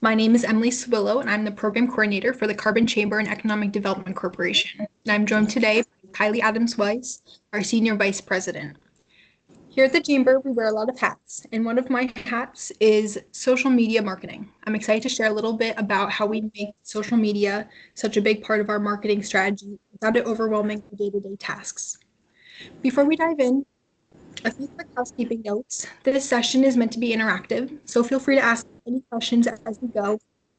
My name is Emily Swillow, and I'm the Program Coordinator for the Carbon Chamber and Economic Development Corporation. And I'm joined today by Kylie Adams-Weiss, our Senior Vice President. Here at the Chamber, we wear a lot of hats, and one of my hats is social media marketing. I'm excited to share a little bit about how we make social media such a big part of our marketing strategy without it overwhelming our day-to-day tasks. Before we dive in, a few quick housekeeping notes. This session is meant to be interactive, so feel free to ask any questions as we go,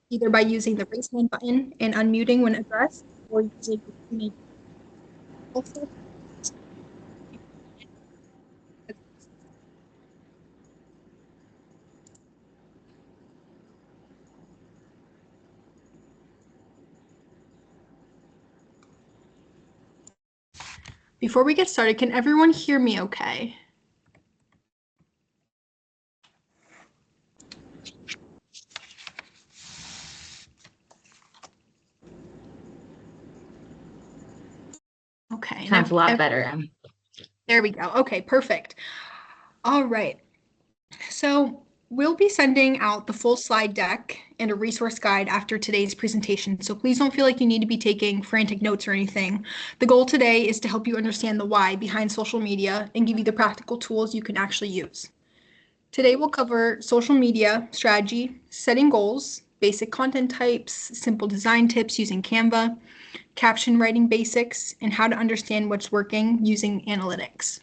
either by using the raise hand button and unmuting when addressed, or using the Q&A. Also, before we get started, can everyone hear me okay? Okay. Sounds a lot better. There we go. Okay, perfect. All right. So we'll be sending out the full slide deck and a resource guide after today's presentation. So please don't feel like you need to be taking frantic notes or anything. The goal today is to help you understand the why behind social media and give you the practical tools you can actually use. Today we'll cover social media strategy, setting goals, basic content types, simple design tips using Canva, caption writing basics, and how to understand what's working using analytics.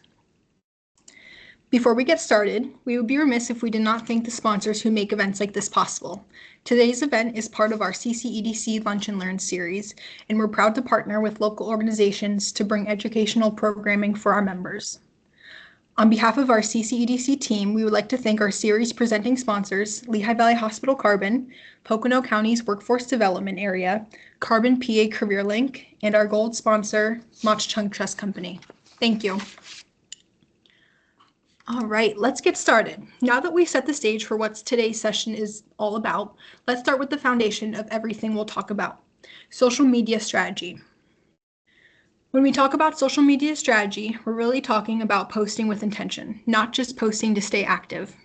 Before we get started, we would be remiss if we did not thank the sponsors who make events like this possible. Today's event is part of our CCEDC Lunch and Learn series, and we're proud to partner with local organizations to bring educational programming for our members. On behalf of our CCEDC team, we would like to thank our series presenting sponsors, Lehigh Valley Hospital Carbon, Pocono County's Workforce Development Area, Carbon PA Career Link, and our gold sponsor, Mach Chung Trust Company. Thank you. All right, let's get started. Now that we've set the stage for what today's session is all about, let's start with the foundation of everything we'll talk about, social media strategy. When we talk about social media strategy, we're really talking about posting with intention, not just posting to stay active.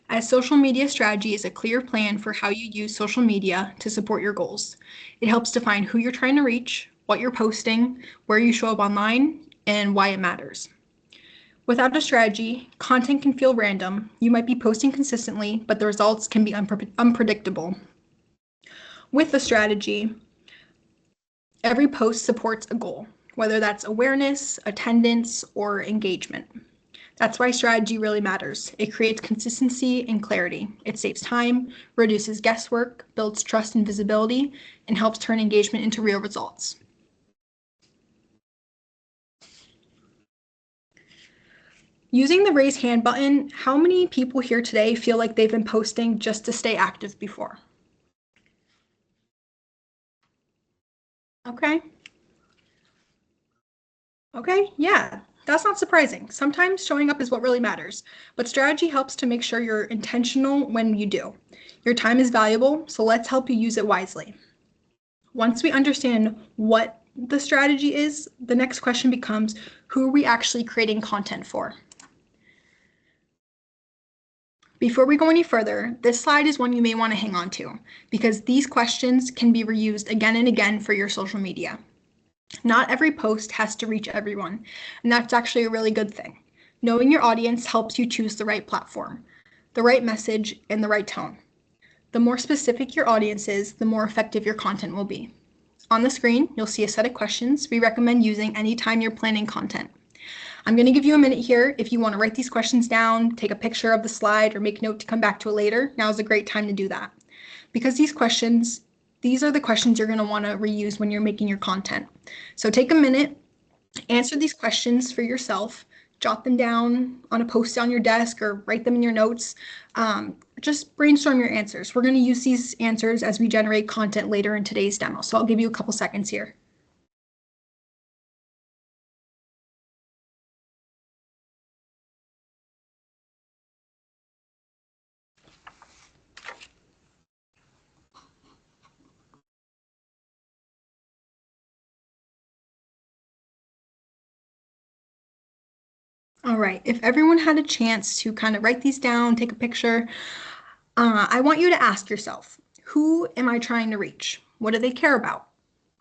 As social media strategy is a clear plan for how you use social media to support your goals. It helps define who you're trying to reach, what you're posting, where you show up online, and why it matters. Without a strategy, content can feel random. You might be posting consistently, but the results can be unpredictable. With a strategy, every post supports a goal, whether that's awareness, attendance, or engagement. That's why strategy really matters. It creates consistency and clarity. It saves time, reduces guesswork, builds trust and visibility, and helps turn engagement into real results. Using the raise hand button, how many people here today feel like they've been posting just to stay active before? Okay. Okay, yeah, that's not surprising. Sometimes showing up is what really matters, but strategy helps to make sure you're intentional when you do. Your time is valuable, so let's help you use it wisely. Once we understand what the strategy is, the next question becomes, who are we actually creating content for? Before we go any further, this slide is one you may want to hang on to, because these questions can be reused again and again for your social media. Not every post has to reach everyone, and that's actually a really good thing. Knowing your audience helps you choose the right platform, the right message, and the right tone. The more specific your audience is, the more effective your content will be. On the screen, you'll see a set of questions we recommend using anytime you're planning content. I'm going to give you a minute here. If you want to write these questions down, take a picture of the slide, or make a note to come back to it later, now is a great time to do that. Because these are the questions you're going to want to reuse when you're making your content. So take a minute, answer these questions for yourself, jot them down on a post-it on your desk or write them in your notes. Just brainstorm your answers. We're going to use these answers as we generate content later in today's demo. So I'll give you a couple seconds here. All right, if everyone had a chance to kind of write these down, take a picture, I want you to ask yourself, who am I trying to reach? What do they care about?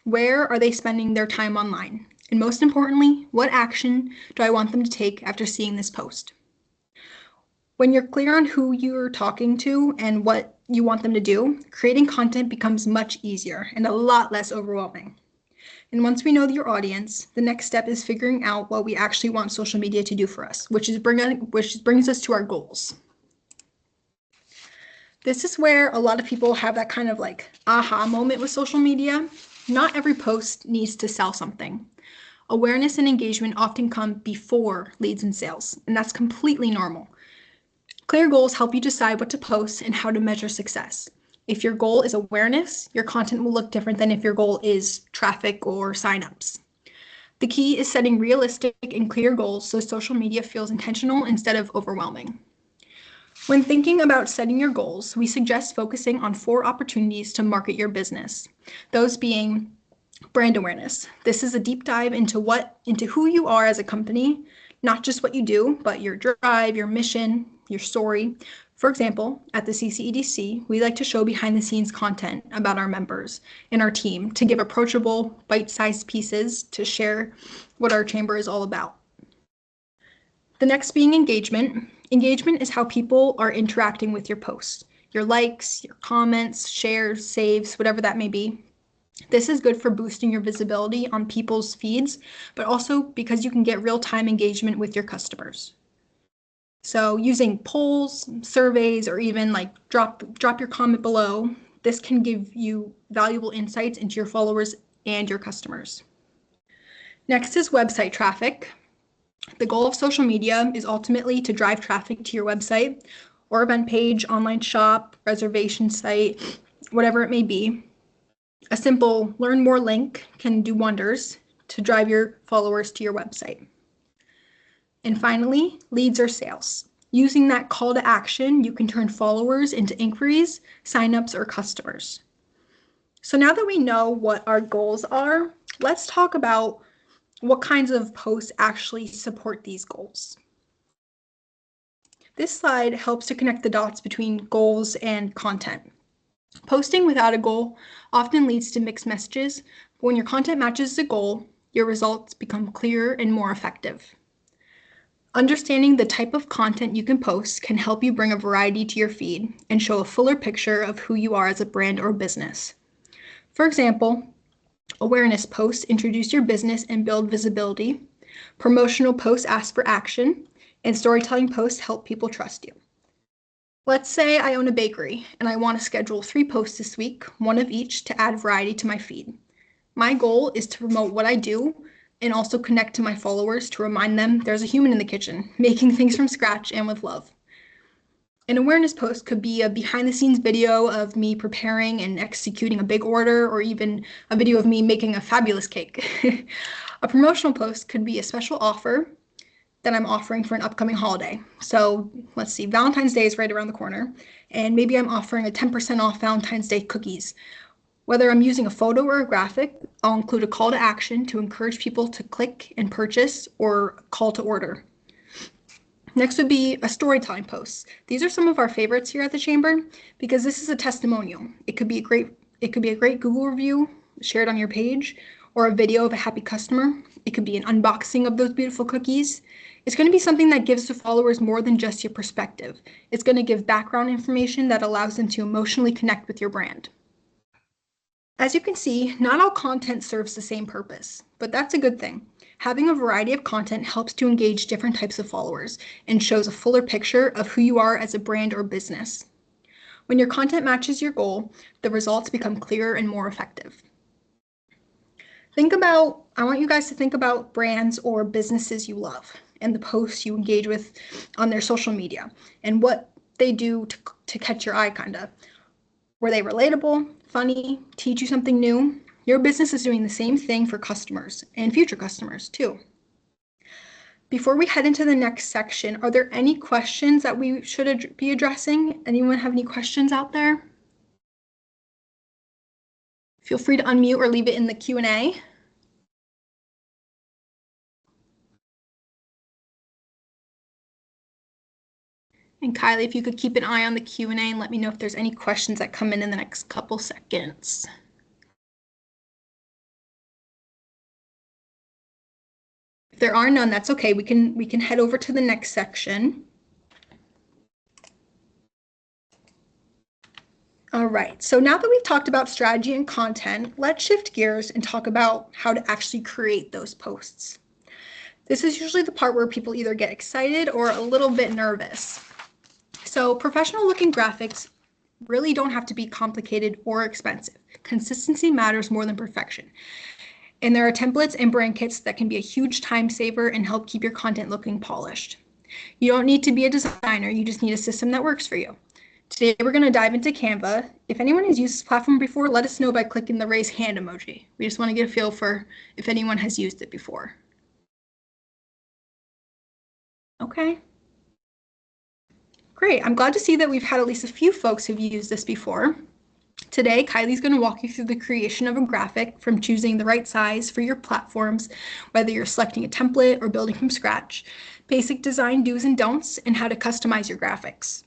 Where are they spending their time online? And most importantly, what action do I want them to take after seeing this post? When you're clear on who you're talking to and what you want them to do, creating content becomes much easier and a lot less overwhelming. And once we know your audience, the next step is figuring out what we actually want social media to do for us, which brings us to our goals. This is where a lot of people have that kind of like aha moment with social media. Not every post needs to sell something. Awareness and engagement often come before leads and sales, and that's completely normal. Clear goals help you decide what to post and how to measure success. If your goal is awareness, your content will look different than if your goal is traffic or signups. The key is setting realistic and clear goals so social media feels intentional instead of overwhelming. When thinking about setting your goals, we suggest focusing on 4 opportunities to market your business. Those being brand awareness. This is a deep dive into who you are as a company, not just what you do, but your drive, your mission, your story. For example, at the CCEDC, we like to show behind-the-scenes content about our members and our team to give approachable, bite-sized pieces to share what our chamber is all about. The next being engagement. Engagement is how people are interacting with your posts. Your likes, your comments, shares, saves, whatever that may be. This is good for boosting your visibility on people's feeds, but also because you can get real-time engagement with your customers. So using polls, surveys, or even like drop your comment below, this can give you valuable insights into your followers and your customers. Next is website traffic. The goal of social media is ultimately to drive traffic to your website or event page, online shop, reservation site, whatever it may be. A simple learn more link can do wonders to drive your followers to your website. And finally, leads or sales. Using that call to action, you can turn followers into inquiries, signups, or customers. So now that we know what our goals are, let's talk about what kinds of posts actually support these goals. This slide helps to connect the dots between goals and content. Posting without a goal often leads to mixed messages, but when your content matches the goal, your results become clearer and more effective. Understanding the type of content you can post can help you bring a variety to your feed and show a fuller picture of who you are as a brand or business. For example, awareness posts introduce your business and build visibility. Promotional posts ask for action, and storytelling posts help people trust you. Let's say I own a bakery and I want to schedule 3 posts this week, one of each, to add variety to my feed. My goal is to promote what I do and also connect to my followers to remind them there's a human in the kitchen, making things from scratch and with love. An awareness post could be a behind-the-scenes video of me preparing and executing a big order, or even a video of me making a fabulous cake. A promotional post could be a special offer that I'm offering for an upcoming holiday. So let's see, Valentine's Day is right around the corner, and maybe I'm offering a 10% off Valentine's Day cookies. Whether I'm using a photo or a graphic, I'll include a call to action to encourage people to click and purchase, or call to order. Next would be a storytelling post. These are some of our favorites here at the Chamber because this is a testimonial. It could be a great Google review shared on your page, or a video of a happy customer. It could be an unboxing of those beautiful cookies. It's going to be something that gives the followers more than just your perspective. It's going to give background information that allows them to emotionally connect with your brand. As you can see, not all content serves the same purpose, but that's a good thing. Having a variety of content helps to engage different types of followers and shows a fuller picture of who you are as a brand or business. When your content matches your goal, the results become clearer and more effective. I want you guys to think about brands or businesses you love and the posts you engage with on their social media and what they do to catch your eye, kind of. Were they relatable, funny, teach you something new? Your business is doing the same thing for customers and future customers too. Before we head into the next section, are there any questions that we should be addressing? Anyone have any questions out there? Feel free to unmute or leave it in the Q&A. And Kylie, if you could keep an eye on the Q&A and let me know if there's any questions that come in the next couple seconds. If there are none, that's okay. We can head over to the next section. All right, so now that we've talked about strategy and content, let's shift gears and talk about how to actually create those posts. This is usually the part where people either get excited or a little bit nervous. So professional looking graphics really don't have to be complicated or expensive. Consistency matters more than perfection. And there are templates and brand kits that can be a huge time saver and help keep your content looking polished. You don't need to be a designer, you just need a system that works for you. Today we're going to dive into Canva. If anyone has used this platform before, let us know by clicking the raise hand emoji. We just want to get a feel for if anyone has used it before. Okay. Great. I'm glad to see that we've had at least a few folks who've used this before. Today, Kylie's going to walk you through the creation of a graphic from choosing the right size for your platforms, whether you're selecting a template or building from scratch, basic design do's and don'ts, and how to customize your graphics.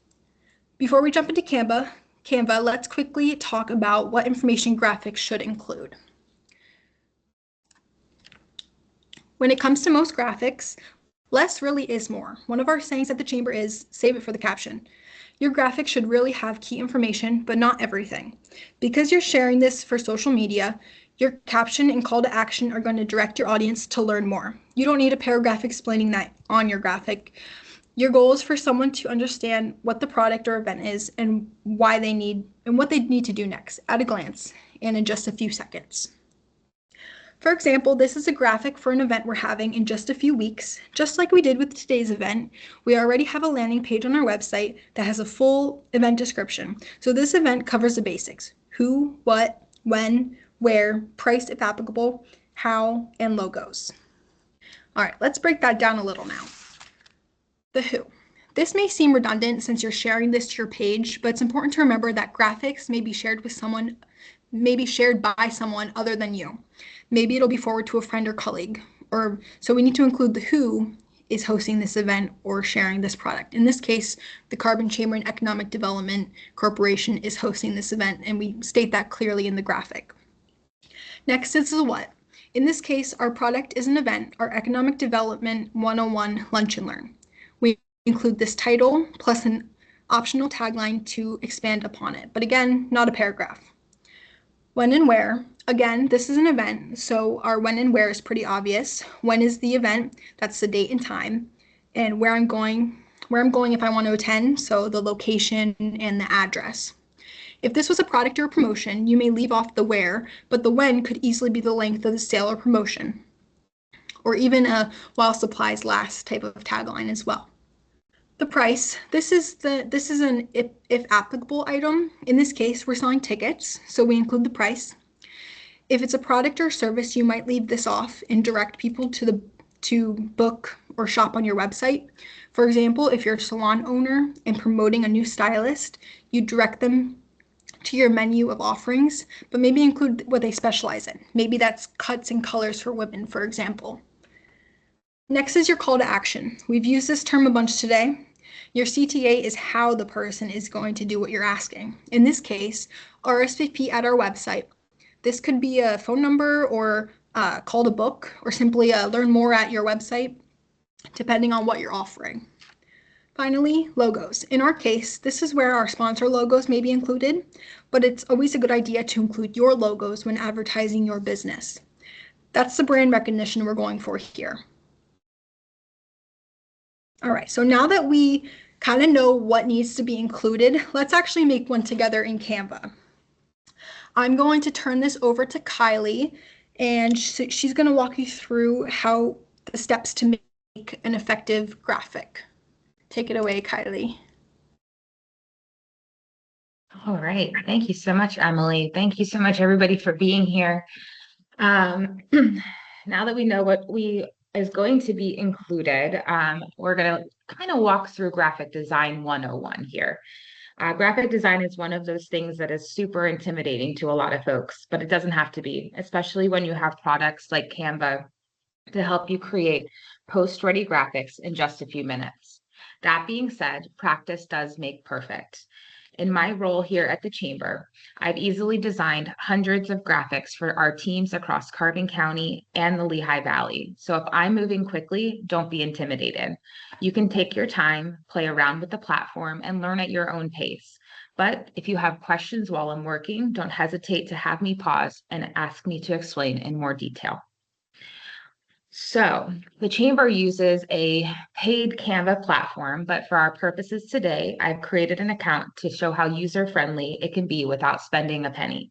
Before we jump into Canva, let's quickly talk about what information graphics should include. When it comes to most graphics, less really is more. One of our sayings at the Chamber is, save it for the caption. Your graphic should really have key information, but not everything. Because you're sharing this for social media, your caption and call to action are going to direct your audience to learn more. You don't need a paragraph explaining that on your graphic. Your goal is for someone to understand what the product or event is and why they need and what they need to do next at a glance and in just a few seconds. For example, this is a graphic for an event we're having in just a few weeks. Just like we did with today's event, we already have a landing page on our website that has a full event description. So this event covers the basics: who, what, when, where, price if applicable, how, and logos. All right, let's break that down a little now. The who. This may seem redundant since you're sharing this to your page, but it's important to remember that graphics may be shared by someone other than you. Maybe it'll be forwarded to a friend or colleague, so we need to include the who is hosting this event or sharing this product. In this case, the Carbon Chamber and Economic Development Corporation is hosting this event, and we state that clearly in the graphic. Next is the what. In this case, our product is an event, our Economic Development 101 Lunch and Learn. We include this title plus an optional tagline to expand upon it, but again, not a paragraph. When and where. Again, this is an event, so our when and where is pretty obvious. When is the event? That's the date and time. And where I'm going if I want to attend, so the location and the address. If this was a product or a promotion, you may leave off the where, but the when could easily be the length of the sale or promotion, or even a while supplies last type of tagline as well. The price, this is an if applicable item. In this case, we're selling tickets, so we include the price. If it's a product or service, you might leave this off and direct people to book or shop on your website. For example, if you're a salon owner and promoting a new stylist, you direct them to your menu of offerings, but maybe include what they specialize in. Maybe that's cuts and colors for women, for example. Next is your call to action. We've used this term a bunch today. Your CTA is how the person is going to do what you're asking. In this case, RSVP at our website. This could be a phone number or call to book, or simply learn more at your website, depending on what you're offering. Finally, logos. In our case, this is where our sponsor logos may be included, but it's always a good idea to include your logos when advertising your business. That's the brand recognition we're going for here. All right, so now that we kind of know what needs to be included, let's actually make one together in Canva. I'm going to turn this over to Kylie, and she's going to walk you through how the steps to make an effective graphic. Take it away, Kylie. All right. Thank you so much, Emily. Thank you so much, everybody, for being here. Now that we know what is going to be included, we're going to kind of walk through graphic design 101 here. Graphic design is one of those things that is super intimidating to a lot of folks, but it doesn't have to be, especially when you have products like Canva to help you create post-ready graphics in just a few minutes. That being said, practice does make perfect. In my role here at the Chamber, I've easily designed hundreds of graphics for our teams across Carbon County and the Lehigh Valley. So if I'm moving quickly, don't be intimidated. You can take your time, play around with the platform, and learn at your own pace. But if you have questions while I'm working, don't hesitate to have me pause and ask me to explain in more detail. So the Chamber uses a paid Canva platform, but for our purposes today, I've created an account to show how user-friendly it can be without spending a penny.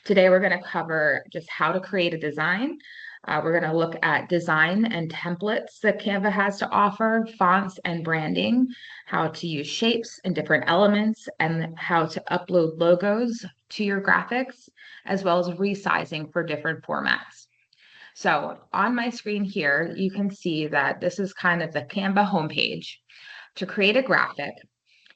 Today, we're going to cover just how to create a design. We're going to look at design and templates that Canva has to offer, fonts and branding, how to use shapes and different elements, and how to upload logos to your graphics, as well as resizing for different formats. So on my screen here, you can see that this is kind of the Canva homepage. To create a graphic,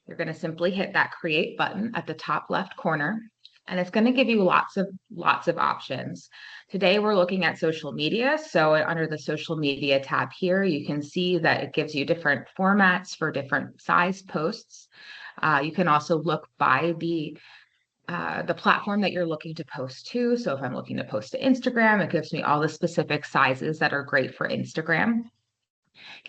you're going to simply hit that create button at the top left corner, and it's going to give you lots of options. Today, we're looking at social media. So under the social media tab here, you can see that it gives you different formats for different size posts. You can also look by the platform that you're looking to post to. So if I'm looking to post to Instagram, it gives me all the specific sizes that are great for Instagram.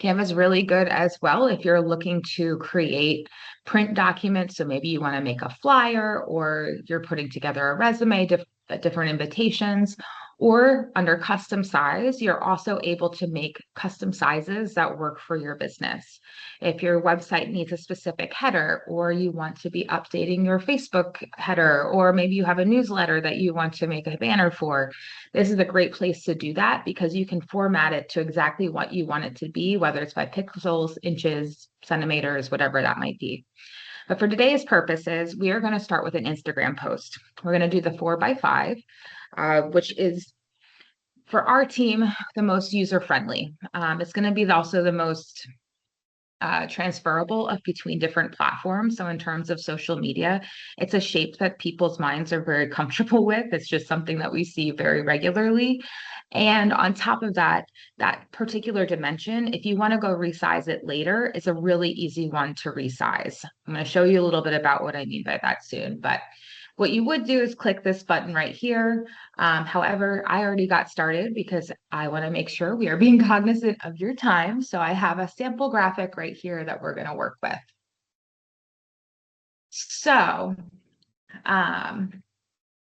Canva is really good as well if you're looking to create print documents. So maybe you want to make a flyer or you're putting together a resume, different invitations, or under custom size, you're also able to make custom sizes that work for your business. If your website needs a specific header, or you want to be updating your Facebook header, or maybe you have a newsletter that you want to make a banner for, this is a great place to do that because you can format it to exactly what you want it to be, whether it's by pixels, inches, centimeters, whatever that might be. But for today's purposes, we are going to start with an Instagram post. We're going to do the 4x5, which is for our team the most user-friendly. It's going to be also the most transferable of between different platforms. So in terms of social media, it's a shape that people's minds are very comfortable with. It's just something that we see very regularly. And on top of that, that particular dimension, if you want to go resize it later, it's a really easy one to resize. I'm going to show you a little bit about what I mean by that soon, but what you would do is click this button right here. However, I already got started because I want to make sure we are being cognizant of your time. So I have a sample graphic right here that we're going to work with. So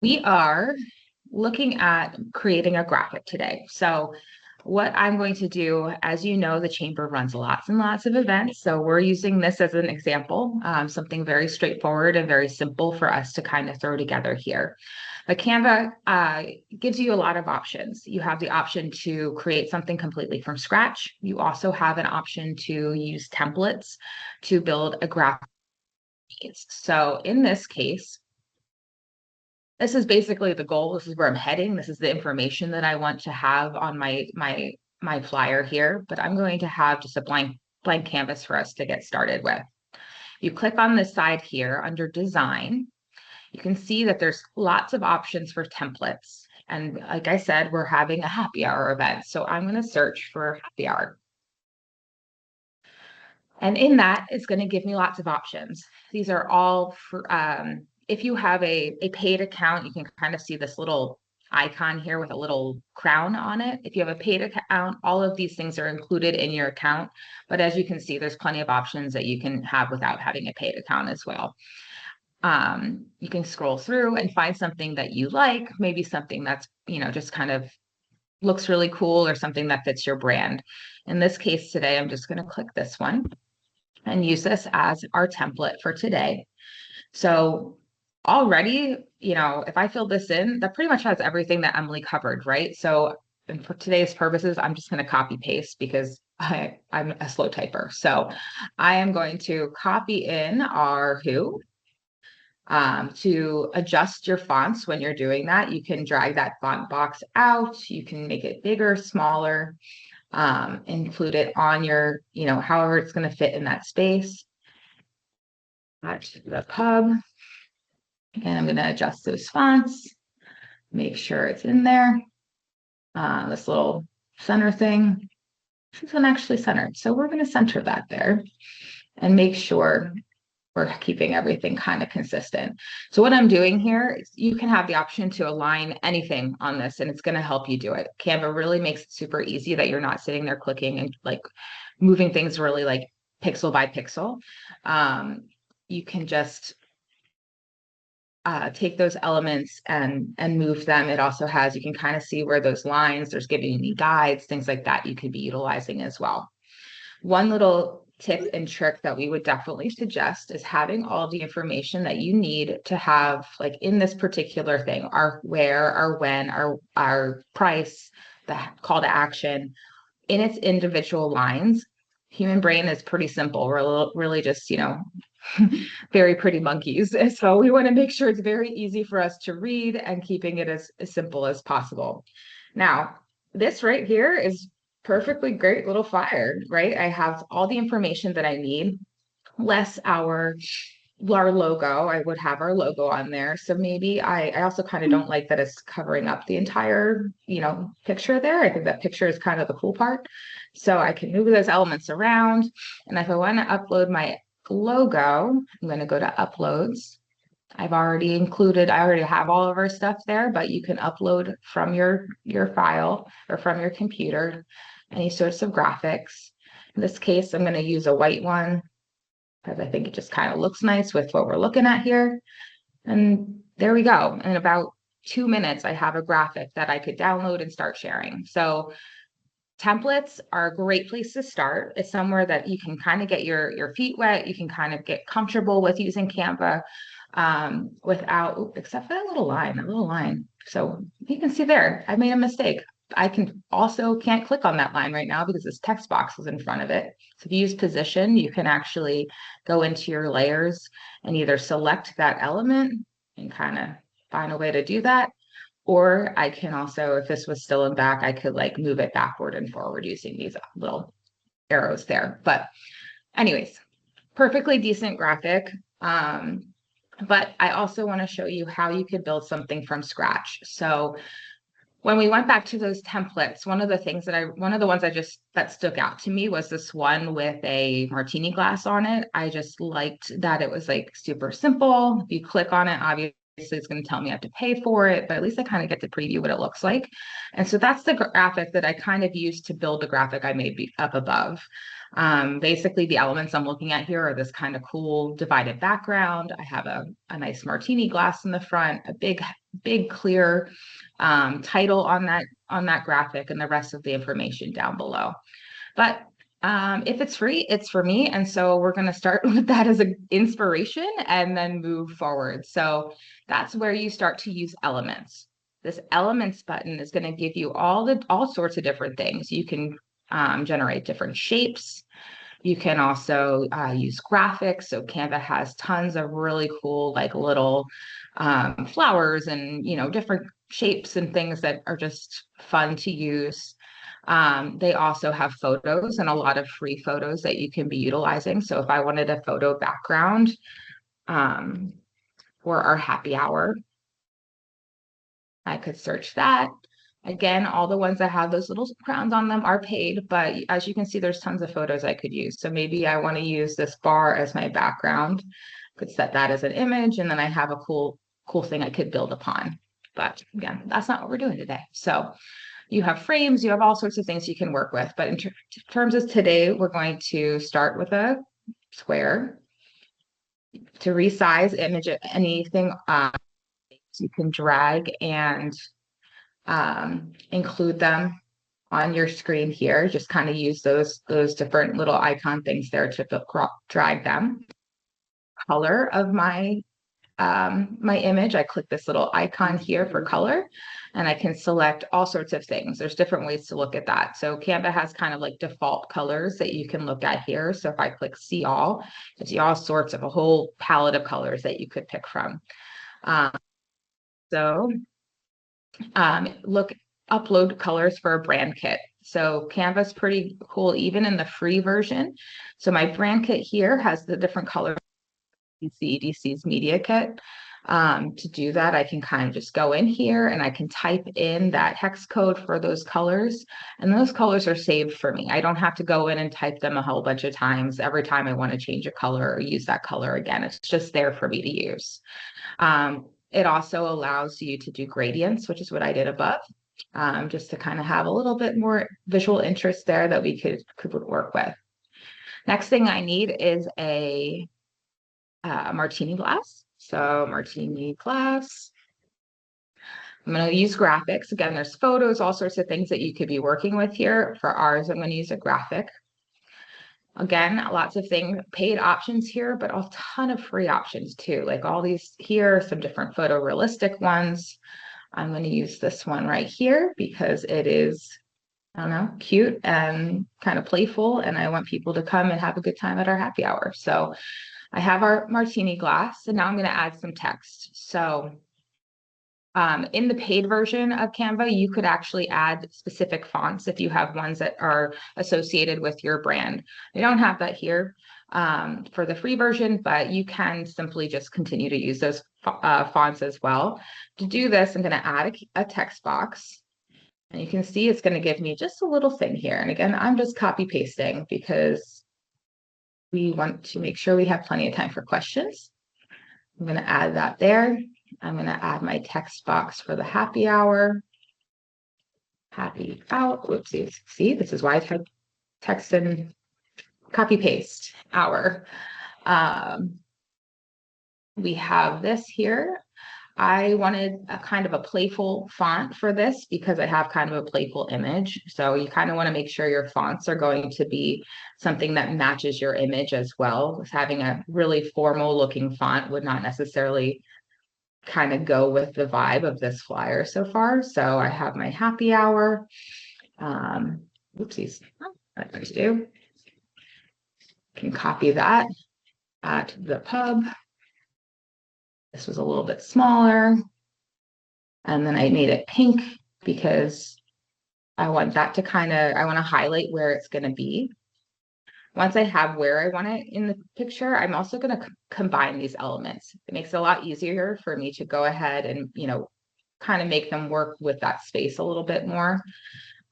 we are looking at creating a graphic today. So what I'm going to do, as you know, the Chamber runs lots and lots of events. So we're using this as an example, something very straightforward and very simple for us to kind of throw together here. But Canva gives you a lot of options. You have the option to create something completely from scratch. You also have an option to use templates to build a graphic. So in this case, this is basically the goal. This is where I'm heading. This is the information that I want to have on my flyer here, but I'm going to have just a blank canvas for us to get started with. You click on this side here under design. You can see that there's lots of options for templates. And like I said, we're having a happy hour event. So I'm going to search for happy hour. And in that, it's going to give me lots of options. These are all for, if you have a paid account, you can kind of see this little icon here with a little crown on it. If you have a paid account, all of these things are included in your account. But as you can see, there's plenty of options that you can have without having a paid account as well. You can scroll through and find something that you like, maybe something that's, just kind of looks really cool or something that fits your brand. In this case today, I'm just going to click this one and use this as our template for today. So already, if I fill this in, that pretty much has everything that Emily covered, right? So and for today's purposes, I'm just going to copy paste because I'm a slow typer. So I am going to copy in our who. To adjust your fonts when you're doing that, you can drag that font box out. You can make it bigger, smaller, include it on your, however it's going to fit in that space. Attach the pub. And I'm going to adjust those fonts, make sure it's in there. This little center thing. This isn't actually centered. So we're going to center that there and make sure we're keeping everything kind of consistent. So what I'm doing here is you can have the option to align anything on this and it's going to help you do it. Canva really makes it super easy that you're not sitting there clicking and like moving things really like pixel by pixel. You can just take those elements and move them. It also has, you can kind of see where those lines, there's giving you guides, things like that you could be utilizing as well. One little tip and trick that we would definitely suggest is having all the information that you need to have like in this particular thing, our where, our when, our price, the call to action in its individual lines. Human brain is pretty simple. We're really just, very pretty monkeys. And so we want to make sure it's very easy for us to read and keeping it as simple as possible. Now, this right here is perfectly great little flyer, right? I have all the information that I need, less our logo. I would have our logo on there. So maybe I also kind of don't like that it's covering up the entire, picture there. I think that picture is kind of the cool part. So I can move those elements around. And if I want to upload my logo, I'm going to go to uploads. I already have all of our stuff there, but you can upload from your file or from your computer, any sorts of graphics. In this case, I'm going to use a white one because I think it just kind of looks nice with what we're looking at here. And there we go. In about 2 minutes, I have a graphic that I could download and start sharing. So templates are a great place to start. It's somewhere that you can kind of get your feet wet. You can kind of get comfortable with using Canva without, except for that little line. So you can see there, I made a mistake. I can't click on that line right now because this text box is in front of it. So if you use position, you can actually go into your layers and either select that element and kind of find a way to do that. Or I can also, if this was still in back, I could like move it backward and forward using these little arrows there. But anyways, perfectly decent graphic. But I also want to show you how you could build something from scratch. So when we went back to those templates, one of the ones that stuck out to me was this one with a martini glass on it. I just liked that it was like super simple. If you click on it, obviously it's going to tell me I have to pay for it, but at least I kind of get to preview what it looks like. And so that's the graphic that I kind of used to build the graphic I made up above. Basically, the elements I'm looking at here are this kind of cool divided background. I have a nice martini glass in the front, a big clear title on that graphic, and the rest of the information down below. But if it's free, it's for me. And so we're going to start with that as an inspiration and then move forward. So that's where you start to use elements. This elements button is going to give you all sorts of different things. You can generate different shapes. You can also use graphics. So Canva has tons of really cool, like little flowers and, different shapes and things that are just fun to use. They also have photos and a lot of free photos that you can be utilizing. So if I wanted a photo background for our happy hour, I could search that. Again, all the ones that have those little crowns on them are paid, but as you can see, there's tons of photos I could use. So maybe I want to use this bar as my background. Could set that as an image, and then I have a cool thing I could build upon. But again, that's not what we're doing today. So you have frames, you have all sorts of things you can work with. But in terms of today, we're going to start with a square. To resize image anything, you can drag and include them on your screen here. Just kind of use those different little icon things there to drag them. Color of my image, I click this little icon here for color, and I can select all sorts of things. There's different ways to look at that. So Canva has kind of like default colors that you can look at here. So if I click see all, it's all sorts of a whole palette of colors that you could pick from. So upload colors for a brand kit. So Canva's pretty cool, even in the free version. So my brand kit here has the different colors. You see EDC's media kit. To do that, I can kind of just go in here and I can type in that hex code for those colors, and those colors are saved for me. I don't have to go in and type them a whole bunch of times every time I want to change a color or use that color again. It's just there for me to use. It also allows you to do gradients, which is what I did above, just to kind of have a little bit more visual interest there that we could work with. Next thing I need is a martini glass. So martini glass. I'm going to use graphics. Again, there's photos, all sorts of things that you could be working with here. For ours, I'm going to use a graphic. Again, lots of things, paid options here, but a ton of free options too. Like all these here, some different photorealistic ones. I'm going to use this one right here because it is, I don't know, cute and kind of playful. And I want people to come and have a good time at our happy hour. So I have our martini glass, and now I'm going to add some text. So in the paid version of Canva, you could actually add specific fonts if you have ones that are associated with your brand. I don't have that here for the free version, but you can simply just continue to use those fonts as well. To do this, I'm going to add a text box. And you can see it's going to give me just a little thing here. And again, I'm just copy pasting because we want to make sure we have plenty of time for questions. I'm going to add that there. I'm going to add my text box for the happy hour. Happy hour. Whoopsies. See, this is why I type text and copy paste hour. We have this here. I wanted a kind of a playful font for this because I have kind of a playful image. So you kind of want to make sure your fonts are going to be something that matches your image as well. Having a really formal looking font would not necessarily kind of go with the vibe of this flyer so far. So I have my happy hour. Oopsies. What I do. Can copy that at the pub. This was a little bit smaller. And then I made it pink because I want that to I want to highlight where it's going to be. Once I have where I want it in the picture, I'm also going to combine these elements. It makes it a lot easier for me to go ahead and, kind of make them work with that space a little bit more.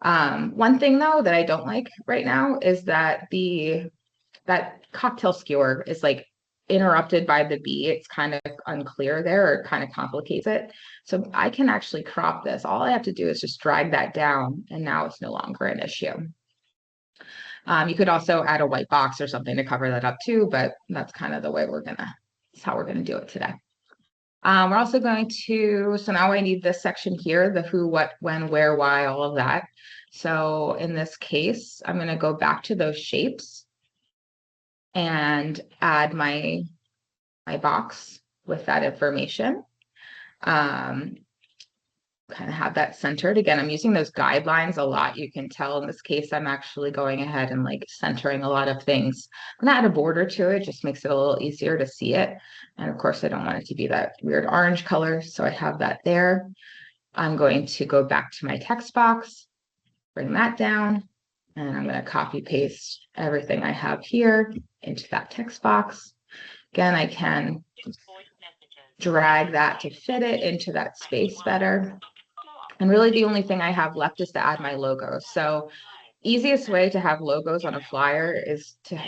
One thing though that I don't like right now is that that cocktail skewer is like interrupted by the B. It's kind of unclear there, or kind of complicates it. So I can actually crop this. All I have to do is just drag that down, and now it's no longer an issue. You could also add a white box or something to cover that up too, but that's kind of the way that's how we're gonna do it today. We're also going to, so now I need this section here, the who, what, when, where, why, all of that. So in this case, I'm going to go back to those shapes and add my box with that information. Kind of have that centered. Again, I'm using those guidelines a lot. You can tell in this case, I'm actually going ahead and like centering a lot of things. I'm gonna add a border to it, just makes it a little easier to see it. And of course, I don't want it to be that weird orange color. So I have that there. I'm going to go back to my text box, bring that down, and I'm gonna copy paste everything I have here into that text box. Again, I can drag that to fit it into that space better. And really the only thing I have left is to add my logo. So easiest way to have logos on a flyer is to,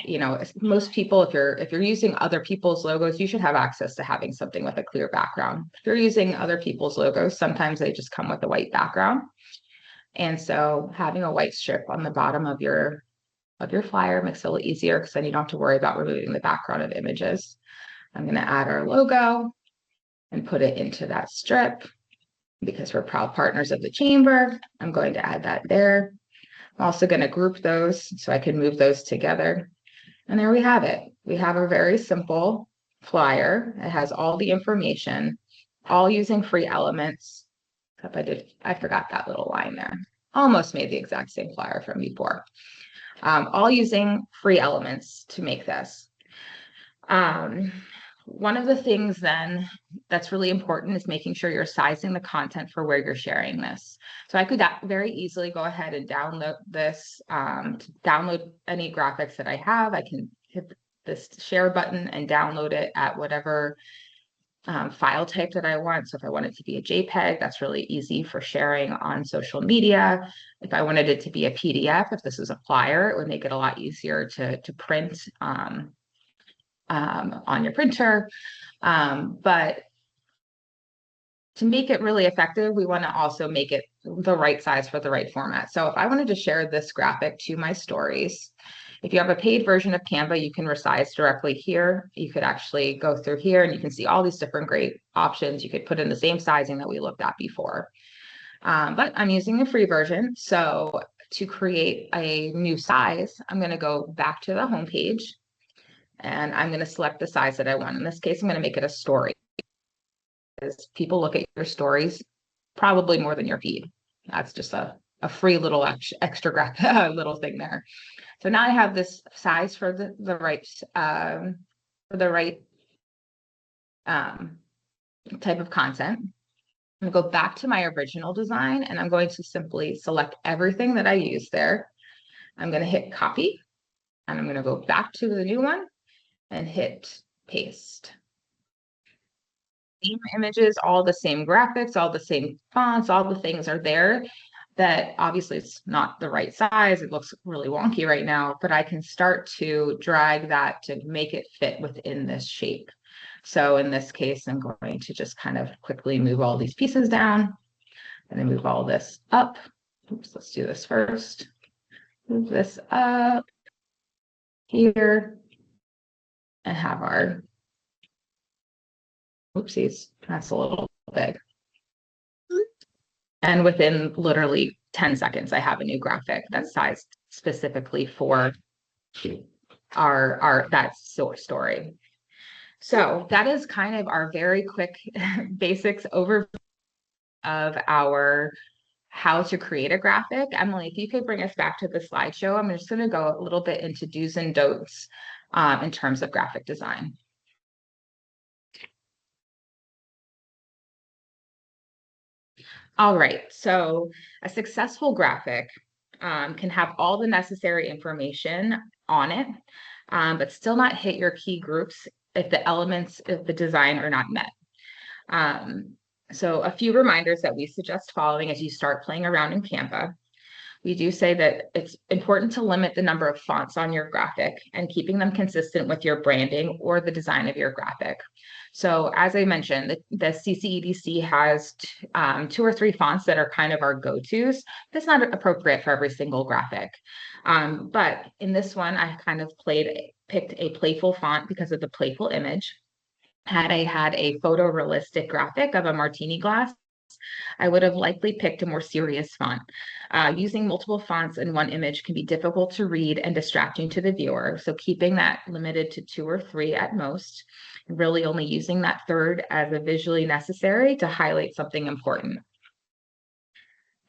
most people, if you're using other people's logos, you should have access to having something with a clear background. If you're using other people's logos, sometimes they just come with a white background. And so having a white strip on the bottom of your flyer makes it a little easier because then you don't have to worry about removing the background of images. I'm going to add our logo and put it into that strip. Because we're proud partners of the chamber, I'm going to add that there. I'm also going to group those so I can move those together. And there we have it. We have a very simple flyer. It has all the information, all using free elements. Except I forgot that little line there. Almost made the exact same flyer from before. All using free elements to make this. One of the things then that's really important is making sure you're sizing the content for where you're sharing this. So I could very easily go ahead and download this, to download any graphics that I have. I can hit this share button and download it at whatever file type that I want. So if I want it to be a JPEG, that's really easy for sharing on social media. If I wanted it to be a PDF, if this is a flyer, it would make it a lot easier to print on your printer. But to make it really effective, we want to also make it the right size for the right format. So if I wanted to share this graphic to my stories, if you have a paid version of Canva, you can resize directly here. You could actually go through here and you can see all these different great options. You could put in the same sizing that we looked at before. But I'm using a free version. So to create a new size, I'm going to go back to the home page and I'm going to select the size that I want. In this case, I'm going to make it a story. Because people look at your stories probably more than your feed. That's just a free little extra little thing there. So now I have this size for the right type of content. I'm going to go back to my original design and I'm going to simply select everything that I use there. I'm going to hit copy and I'm going to go back to the new one and hit paste. Same images, all the same graphics, all the same fonts, all the things are there that obviously it's not the right size. It looks really wonky right now, but I can start to drag that to make it fit within this shape. So in this case, I'm going to just kind of quickly move all these pieces down and then move all this up. Oops, let's do this first. Move this up here and have our, oopsies, that's a little big. And within literally 10 seconds, I have a new graphic that's sized specifically for that story. So that is kind of our very quick basics overview of our how to create a graphic. Emily, if you could bring us back to the slideshow, I'm just going to go a little bit into do's and don'ts in terms of graphic design. All right, so a successful graphic can have all the necessary information on it, but still not hit your key groups if the elements of the design are not met. So a few reminders that we suggest following as you start playing around in Canva. We do say that it's important to limit the number of fonts on your graphic and keeping them consistent with your branding or the design of your graphic. So as I mentioned, the CCEDC has 2 or 3 fonts that are kind of our go-tos. That's not appropriate for every single graphic. But in this one, I kind of picked a playful font because of the playful image. Had I had a photorealistic graphic of a martini glass, I would have likely picked a more serious font. Using multiple fonts in one image can be difficult to read and distracting to the viewer. So keeping that limited to 2 or 3 at most, really only using that third as a visually necessary to highlight something important.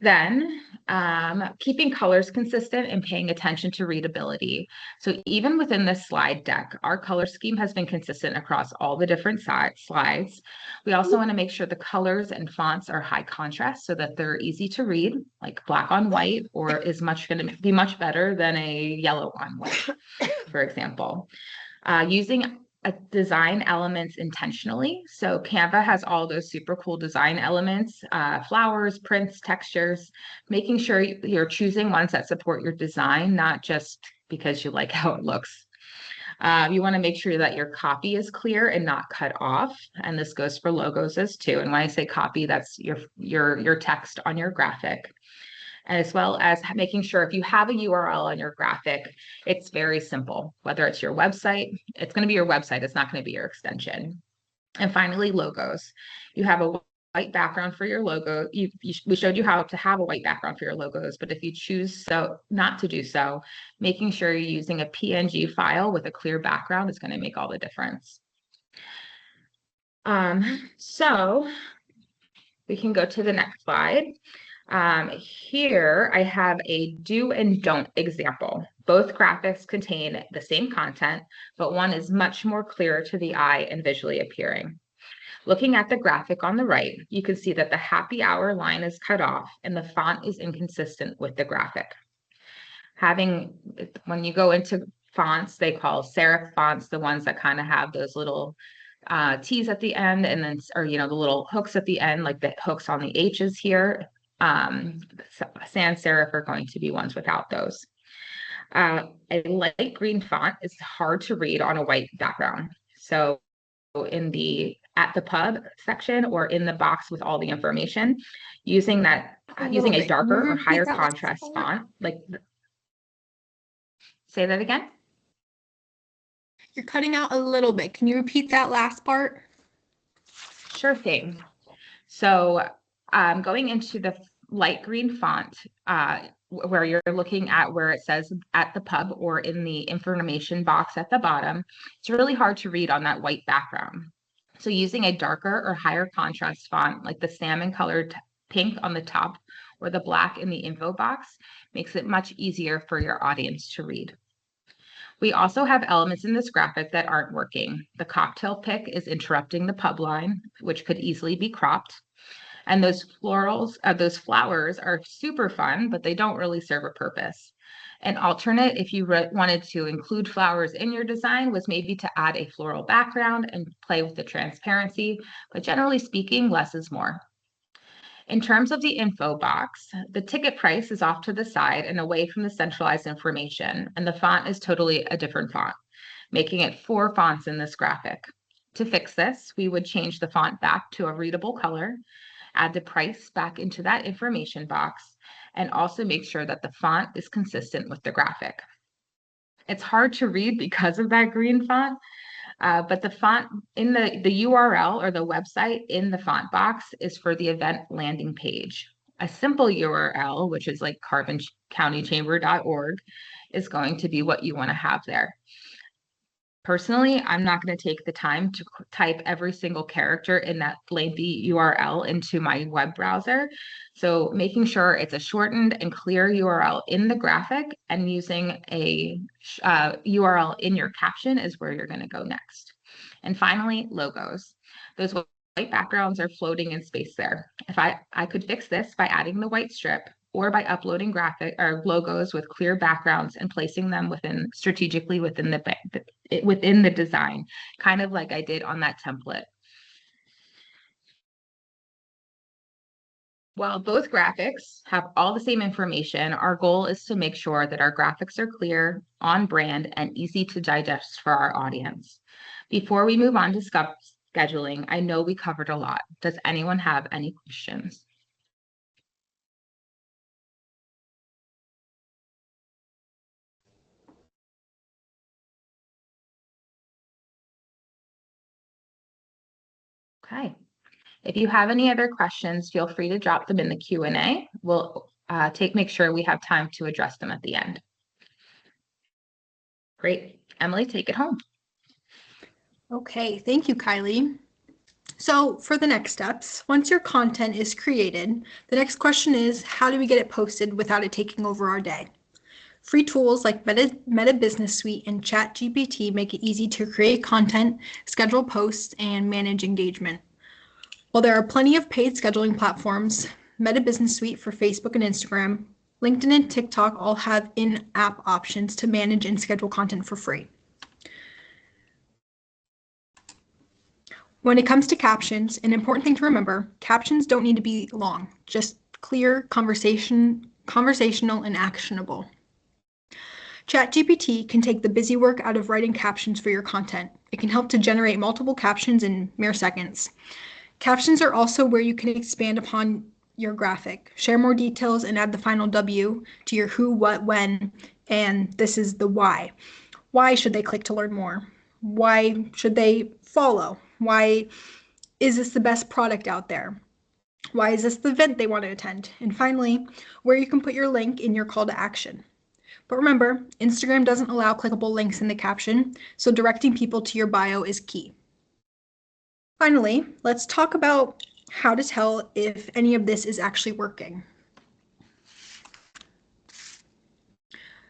Then keeping colors consistent and paying attention to readability. So even within this slide deck, our color scheme has been consistent across all the different slides. We also want to make sure the colors and fonts are high contrast so that they're easy to read, like black on white, or is going to be much better than a yellow on white, for example. Using design elements intentionally. So Canva has all those super cool design elements, flowers, prints, textures, making sure you're choosing ones that support your design, not just because you like how it looks. You want to make sure that your copy is clear and not cut off. And this goes for logos as too. And when I say copy, that's your text on your graphic, as well as making sure if you have a URL on your graphic, it's very simple. Whether it's your website, it's going to be your website. It's not going to be your extension. And finally, logos. You have a white background for your logo. We showed you how to have a white background for your logos, but if you choose not to do so, making sure you're using a PNG file with a clear background is going to make all the difference. So we can go to the next slide. Here I have a do and don't example. Both graphics contain the same content, but one is much more clear to the eye and visually appearing. Looking at the graphic on the right, you can see that the happy hour line is cut off and the font is inconsistent with the graphic. When you go into fonts, they call serif fonts the ones that kind of have those little T's at the end, and then, or, the little hooks at the end, like the hooks on the H's here. Sans serif are going to be ones without those. A light green font is hard to read on a white background. So at the pub section or in the box with all the information, using a darker or higher contrast font, say that again. You're cutting out a little bit. Can you repeat that last part? Sure thing. So going into the light green font, where you're looking at where it says at the pub or in the information box at the bottom, it's really hard to read on that white background. So using a darker or higher contrast font, like the salmon colored pink on the top or the black in the info box, makes it much easier for your audience to read. We also have elements in this graphic that aren't working. The cocktail pick is interrupting the pub line, which could easily be cropped. And those those flowers are super fun, but they don't really serve a purpose. An alternate, if you wanted to include flowers in your design, was maybe to add a floral background and play with the transparency, but generally speaking, less is more. In terms of the info box, the ticket price is off to the side and away from the centralized information, and the font is totally a different font, making it 4 fonts in this graphic. To fix this, we would change the font back to a readable color, add the price back into that information box, and also make sure that the font is consistent with the graphic. It's hard to read because of that green font, but the font in the URL or the website in the font box is for the event landing page. A simple URL, which is like carboncountychamber.org, is going to be what you want to have there. Personally, I'm not going to take the time to type every single character in that lengthy URL into my web browser. So making sure it's a shortened and clear URL in the graphic and using a URL in your caption is where you're going to go next. And finally, logos. Those white backgrounds are floating in space there. If I could fix this by adding the white strip or by uploading graphic or logos with clear backgrounds and placing them strategically within the design, kind of like I did on that template. While both graphics have all the same information, our goal is to make sure that our graphics are clear, on brand, and easy to digest for our audience. Before we move on to scheduling, I know we covered a lot. Does anyone have any questions? Okay. If you have any other questions, feel free to drop them in the Q&A. We'll make sure we have time to address them at the end. Great. Emily, take it home. Okay, thank you, Kylie. So for the next steps, once your content is created, the next question is, how do we get it posted without it taking over our day? Free tools like Meta Business Suite and ChatGPT make it easy to create content, schedule posts, and manage engagement. While there are plenty of paid scheduling platforms, Meta Business Suite for Facebook and Instagram, LinkedIn and TikTok all have in-app options to manage and schedule content for free. When it comes to captions, an important thing to remember, captions don't need to be long, just clear, conversational, and actionable. ChatGPT can take the busy work out of writing captions for your content. It can help to generate multiple captions in mere seconds. Captions are also where you can expand upon your graphic, share more details, and add the final W to your who, what, when, and this is the why. Why should they click to learn more? Why should they follow? Why is this the best product out there? Why is this the event they want to attend? And finally, where you can put your link in your call to action. But remember, Instagram doesn't allow clickable links in the caption, so directing people to your bio is key. Finally, let's talk about how to tell if any of this is actually working.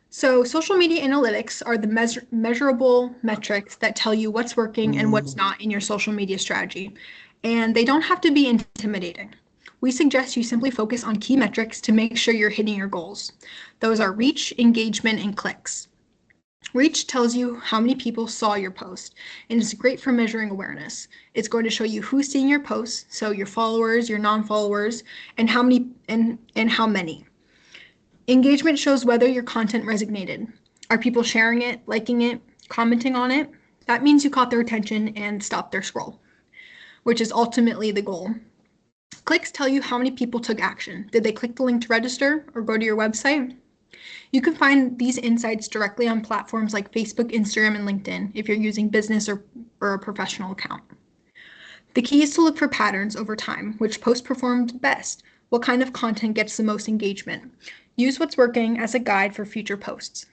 So social media analytics are the measurable metrics that tell you what's working and what's not in your social media strategy. And they don't have to be intimidating. We suggest you simply focus on key metrics to make sure you're hitting your goals. Those are reach, engagement, and clicks. Reach tells you how many people saw your post, and it's great for measuring awareness. It's going to show you who's seeing your posts, so your followers, your non-followers, and how many. Engagement shows whether your content resonated. Are people sharing it, liking it, commenting on it? That means you caught their attention and stopped their scroll, which is ultimately the goal. Clicks tell you how many people took action. Did they click the link to register or go to your website? You can find these insights directly on platforms like Facebook, Instagram, and LinkedIn if you're using business or a professional account. The key is to look for patterns over time. Which post performed best? What kind of content gets the most engagement? Use what's working as a guide for future posts.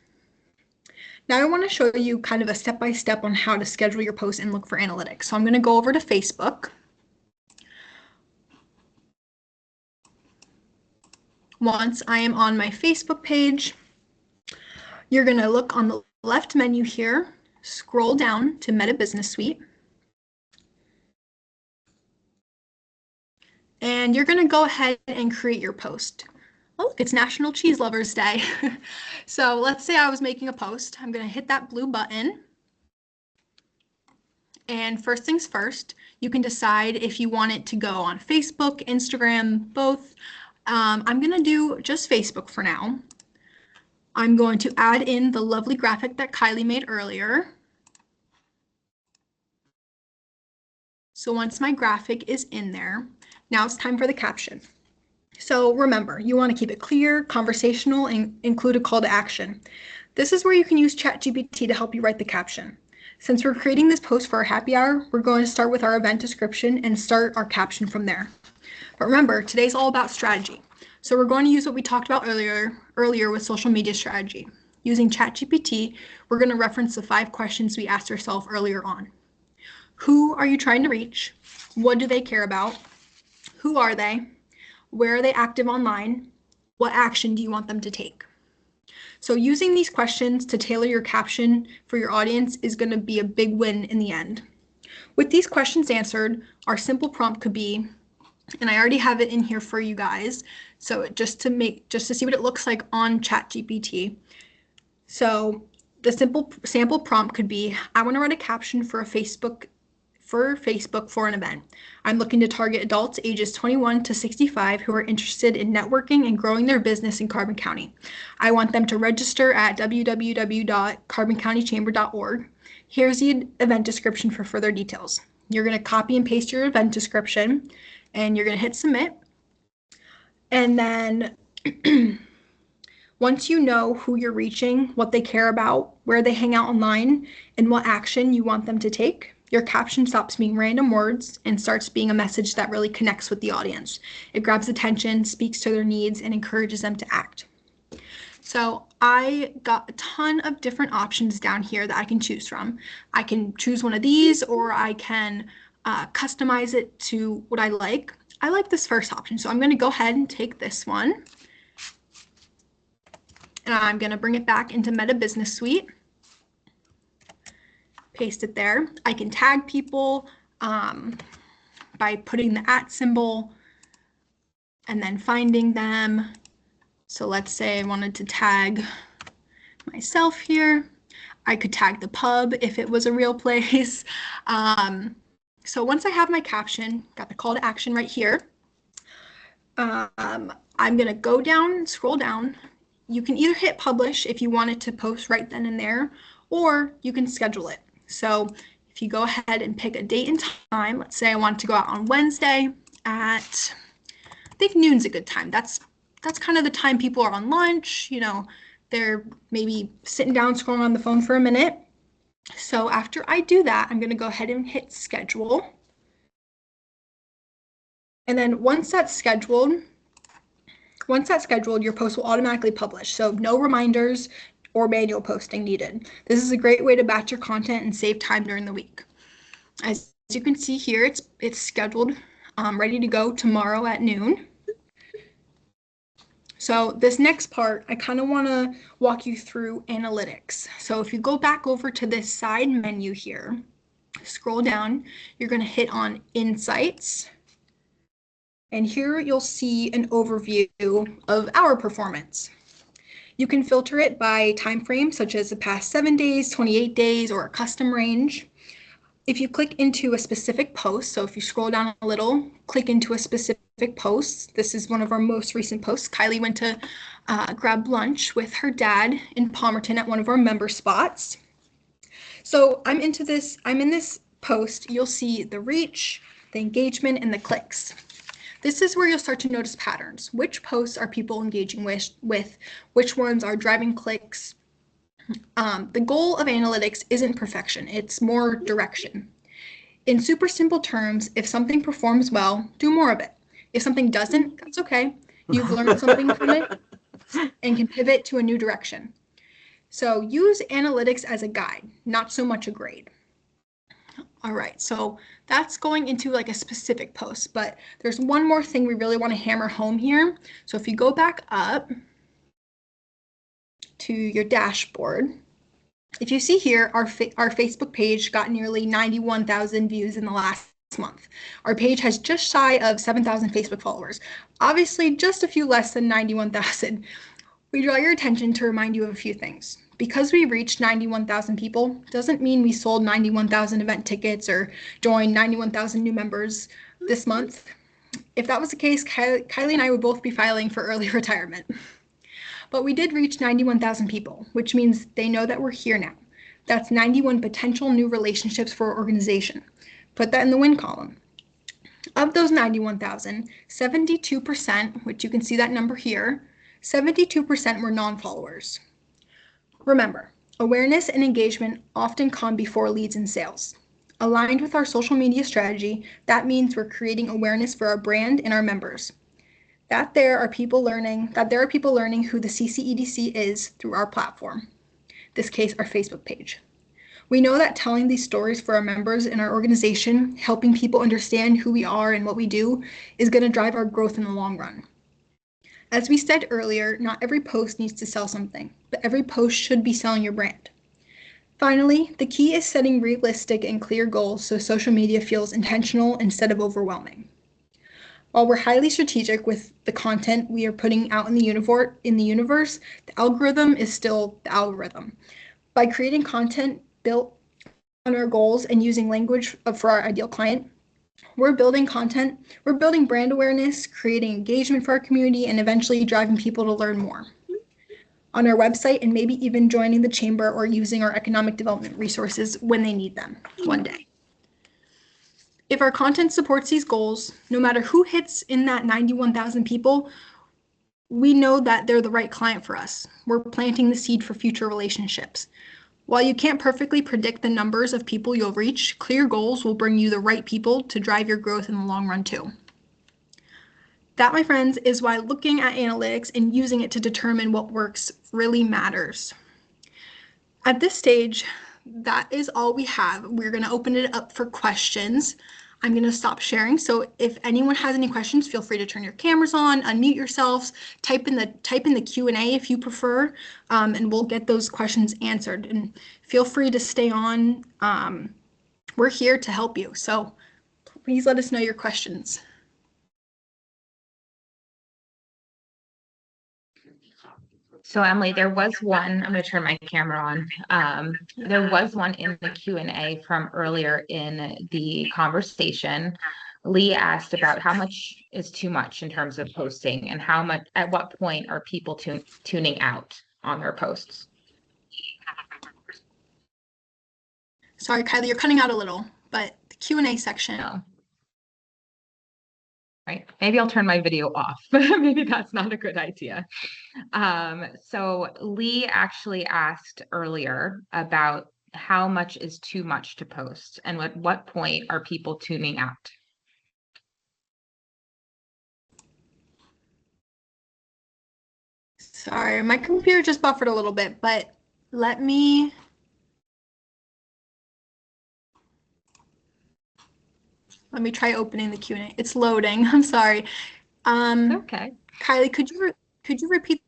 Now I want to show you kind of a step-by-step on how to schedule your posts and look for analytics. So I'm going to go over to Facebook. Once I am on my Facebook page, you're going to look on the left menu here, scroll down to Meta Business Suite, and you're going to go ahead and create your post. Oh, look, it's National Cheese Lovers Day. So let's say I was making a post. I'm going to hit that blue button. And first things first, you can decide if you want it to go on Facebook, Instagram, both. I'm going to do just Facebook for now. I'm going to add in the lovely graphic that Kylie made earlier. So once my graphic is in there, now it's time for the caption. So remember, you want to keep it clear, conversational, and include a call to action. This is where you can use ChatGPT to help you write the caption. Since we're creating this post for our happy hour, we're going to start with our event description and start our caption from there. But remember, today's all about strategy. So we're going to use what we talked about earlier with social media strategy. Using ChatGPT, we're going to reference the 5 questions we asked ourselves earlier on. Who are you trying to reach? What do they care about? Who are they? Where are they active online? What action do you want them to take? So using these questions to tailor your caption for your audience is going to be a big win in the end. With these questions answered, our simple prompt could be, and I already have it in here for you guys, so just to see what it looks like on ChatGPT. So the simple sample prompt could be, I want to write a caption for Facebook for an event. I'm looking to target adults ages 21 to 65 who are interested in networking and growing their business in Carbon County. I want them to register at www.carboncountychamber.org. Here's the event description for further details. You're going to copy and paste your event description, and you're going to hit submit. And then once you know who you're reaching, what they care about, where they hang out online, and what action you want them to take, your caption stops being random words and starts being a message that really connects with the audience. It grabs attention, speaks to their needs, and encourages them to act. So I got a ton of different options down here that I can choose from. I can choose one of these, or I can customize it to what I like. I like this first option, so I'm going to go ahead and take this one. And I'm going to bring it back into Meta Business Suite. Paste it there. I can tag people by putting the @ symbol and then finding them. So let's say I wanted to tag myself here. I could tag the pub if it was a real place. So once I have my caption, got the call to action right here, I'm going to go down, scroll down. You can either hit publish if you want it to post right then and there, or you can schedule it. So if you go ahead and pick a date and time, let's say I want to go out on Wednesday at, I think noon's a good time. That's kind of the time people are on lunch, you know, they're maybe sitting down scrolling on the phone for a minute. So after I do that, I'm going to go ahead and hit schedule. And then once that's scheduled, your post will automatically publish. So no reminders or manual posting needed. This is a great way to batch your content and save time during the week. As you can see here, it's scheduled, ready to go tomorrow at noon. So this next part, I kind of want to walk you through analytics. So if you go back over to this side menu here, scroll down, you're going to hit on Insights. And here you'll see an overview of our performance. You can filter it by time frame, such as the past 7 days, 28 days, or a custom range. If you click into a specific post, so if you scroll down a little, click into a specific post. This is one of our most recent posts. Kylie went to grab lunch with her dad in Palmerton at one of our member spots. So I'm in this post. You'll see the reach, the engagement, and the clicks. This is where you'll start to notice patterns. Which posts are people engaging with? Which ones are driving clicks? The goal of analytics isn't perfection, it's more direction. In super simple terms, if something performs well, do more of it. If something doesn't, that's okay. You've learned something from it and can pivot to a new direction. So use analytics as a guide, not so much a grade. All right, so that's going into like a specific post, but there's one more thing we really want to hammer home here. So if you go back up to your dashboard, if you see here, our Facebook page got nearly 91,000 views in the last month. Our page has just shy of 7,000 Facebook followers. Obviously, just a few less than 91,000. We draw your attention to remind you of a few things. Because we reached 91,000 people doesn't mean we sold 91,000 event tickets or joined 91,000 new members this month. If that was the case, Kylie and I would both be filing for early retirement. But we did reach 91,000 people, which means they know that we're here now. That's 91 potential new relationships for our organization. Put that in the win column. Of those 91,000, 72%, which you can see that number here, 72% were non-followers. Remember, awareness and engagement often come before leads and sales. Aligned with our social media strategy, that means we're creating awareness for our brand and our members. That there are people learning who the CCEDC is through our platform. In this case, our Facebook page. We know that telling these stories for our members in our organization, helping people understand who we are and what we do, is going to drive our growth in the long run. As we said earlier, not every post needs to sell something, but every post should be selling your brand. Finally, the key is setting realistic and clear goals so social media feels intentional instead of overwhelming. While we're highly strategic with the content we are putting out in the universe, the algorithm is still the algorithm. By creating content built on our goals and using language for our ideal client, we're building brand awareness, creating engagement for our community, and eventually driving people to learn more on our website and maybe even joining the chamber or using our economic development resources when they need them one day. If our content supports these goals, no matter who hits in that 91,000 people, we know that they're the right client for us. We're planting the seed for future relationships. While you can't perfectly predict the numbers of people you'll reach, clear goals will bring you the right people to drive your growth in the long run too. That, my friends, is why looking at analytics and using it to determine what works really matters. At this stage, that is all we have. We're going to open it up for questions. I'm going to stop sharing. So if anyone has any questions, feel free to turn your cameras on, unmute yourselves, type in the Q&A if you prefer, and we'll get those questions answered. And feel free to stay on. We're here to help you. So please let us know your questions. So Emily, there was one, I'm going to turn my camera on. There was one in the Q&A from earlier in the conversation. Lee asked about how much is too much in terms of posting and at what point are people tuning out on their posts? Sorry, Kylie, you're cutting out a little, but the Q&A section. No. Right. Maybe I'll turn my video off. Maybe that's not a good idea. So Lee actually asked earlier about how much is too much to post and at what point are people tuning out? Sorry, my computer just buffered a little bit, but let me try opening the Q&A. It's loading. I'm sorry. Okay. Kylie, could you repeat?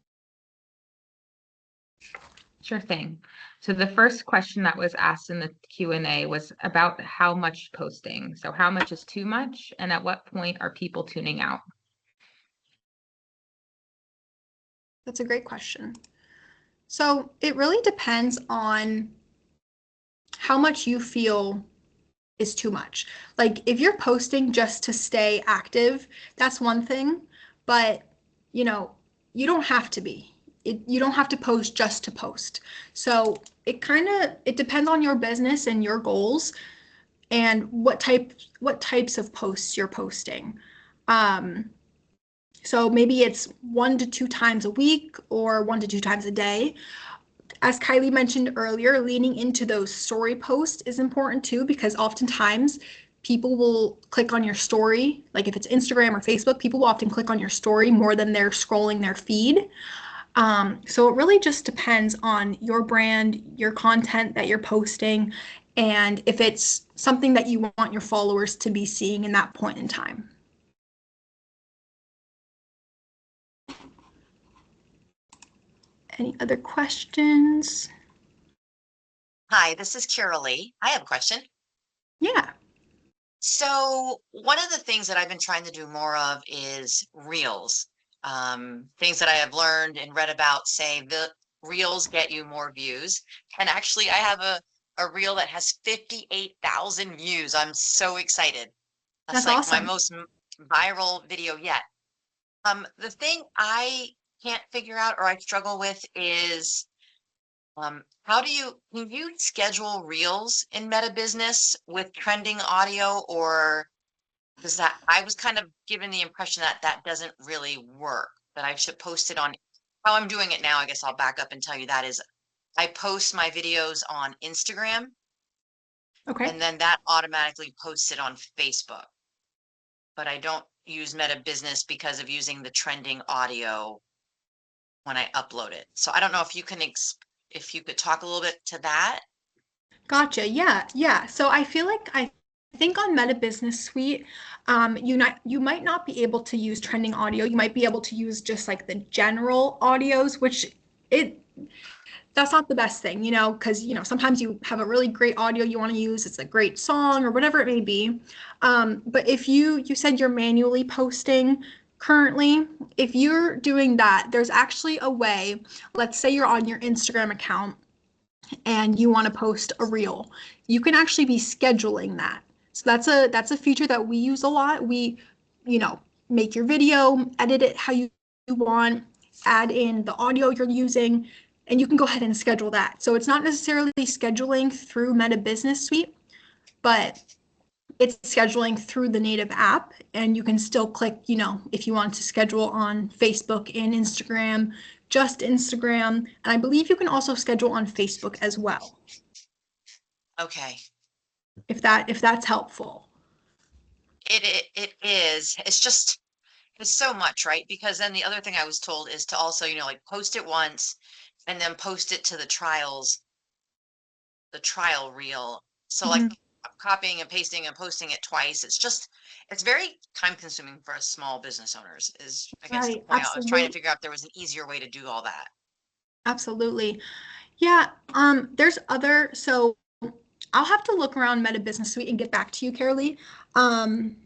Sure thing. So the first question that was asked in the Q&A was about how much posting. So how much is too much and at what point are people tuning out? That's a great question. So it really depends on how much you feel is too much. Like if you're posting just to stay active, that's one thing, but you know, you don't have to be. You don't have to post just to post. So it depends on your business and your goals and what types of posts you're posting. Um, so maybe it's 1 to 2 times a week or 1 to 2 times a day. As Kylie mentioned earlier, leaning into those story posts is important too, because oftentimes people will click on your story. Like if it's Instagram or Facebook, people will often click on your story more than they're scrolling their feed. So it really just depends on your brand, your content that you're posting, and if it's something that you want your followers to be seeing in that point in time. Any other questions? Hi, this is Carol Lee. I have a question. Yeah, So, one of the things that I've been trying to do more of is reels. Things that I have learned and read about say the reels get you more views. And actually, I have a reel that has 58,000 views. I'm so excited. That's that's like my awesome. most viral video yet. The thing I can't figure out or I struggle with is how do can you schedule reels in Meta Business with trending audio, or does that, I was kind of given the impression that that doesn't really work, that I should post it on, how I'm doing it now, I guess I'll back up and tell you that is I post my videos on Instagram Okay. and then that automatically posts it on Facebook, but I don't use Meta Business because of using the trending audio when I upload it. So I don't know if you can, if you could talk a little bit to that. Gotcha. Yeah, yeah. So I feel like I think on Meta Business Suite, you might not be able to use trending audio. You might be able to use just like the general audios, which it that's not the best thing, because sometimes you have a really great audio you want to use. It's a great song or whatever it may be. But if you said you're manually posting currently, if you're doing that, there's actually a way. Let's say you're on your Instagram account and you want to post a reel, you can actually be scheduling that. So that's a feature that we use a lot. We, you know, make your video, edit it how you want, add in the audio you're using, and you can go ahead and schedule that. So it's not necessarily scheduling through Meta Business Suite, but it's scheduling through the native app, and you can still click, if you want to schedule on Facebook and Instagram, just Instagram. And I believe you can also schedule on Facebook as well, Okay. if that's helpful. It is. It's just it's so much, right? Because then the other thing I was told is to also, like post it once and then post it to the trial reel. So like Mhm. copying and pasting and posting it twice. It's very time consuming for us small business owners is I guess the Right, point. I was trying to absolutely. figure out if there was an easier way to do all that. Absolutely. Yeah, there's other, so I'll have to look around Meta Business Suite and get back to you, Carolee. Um,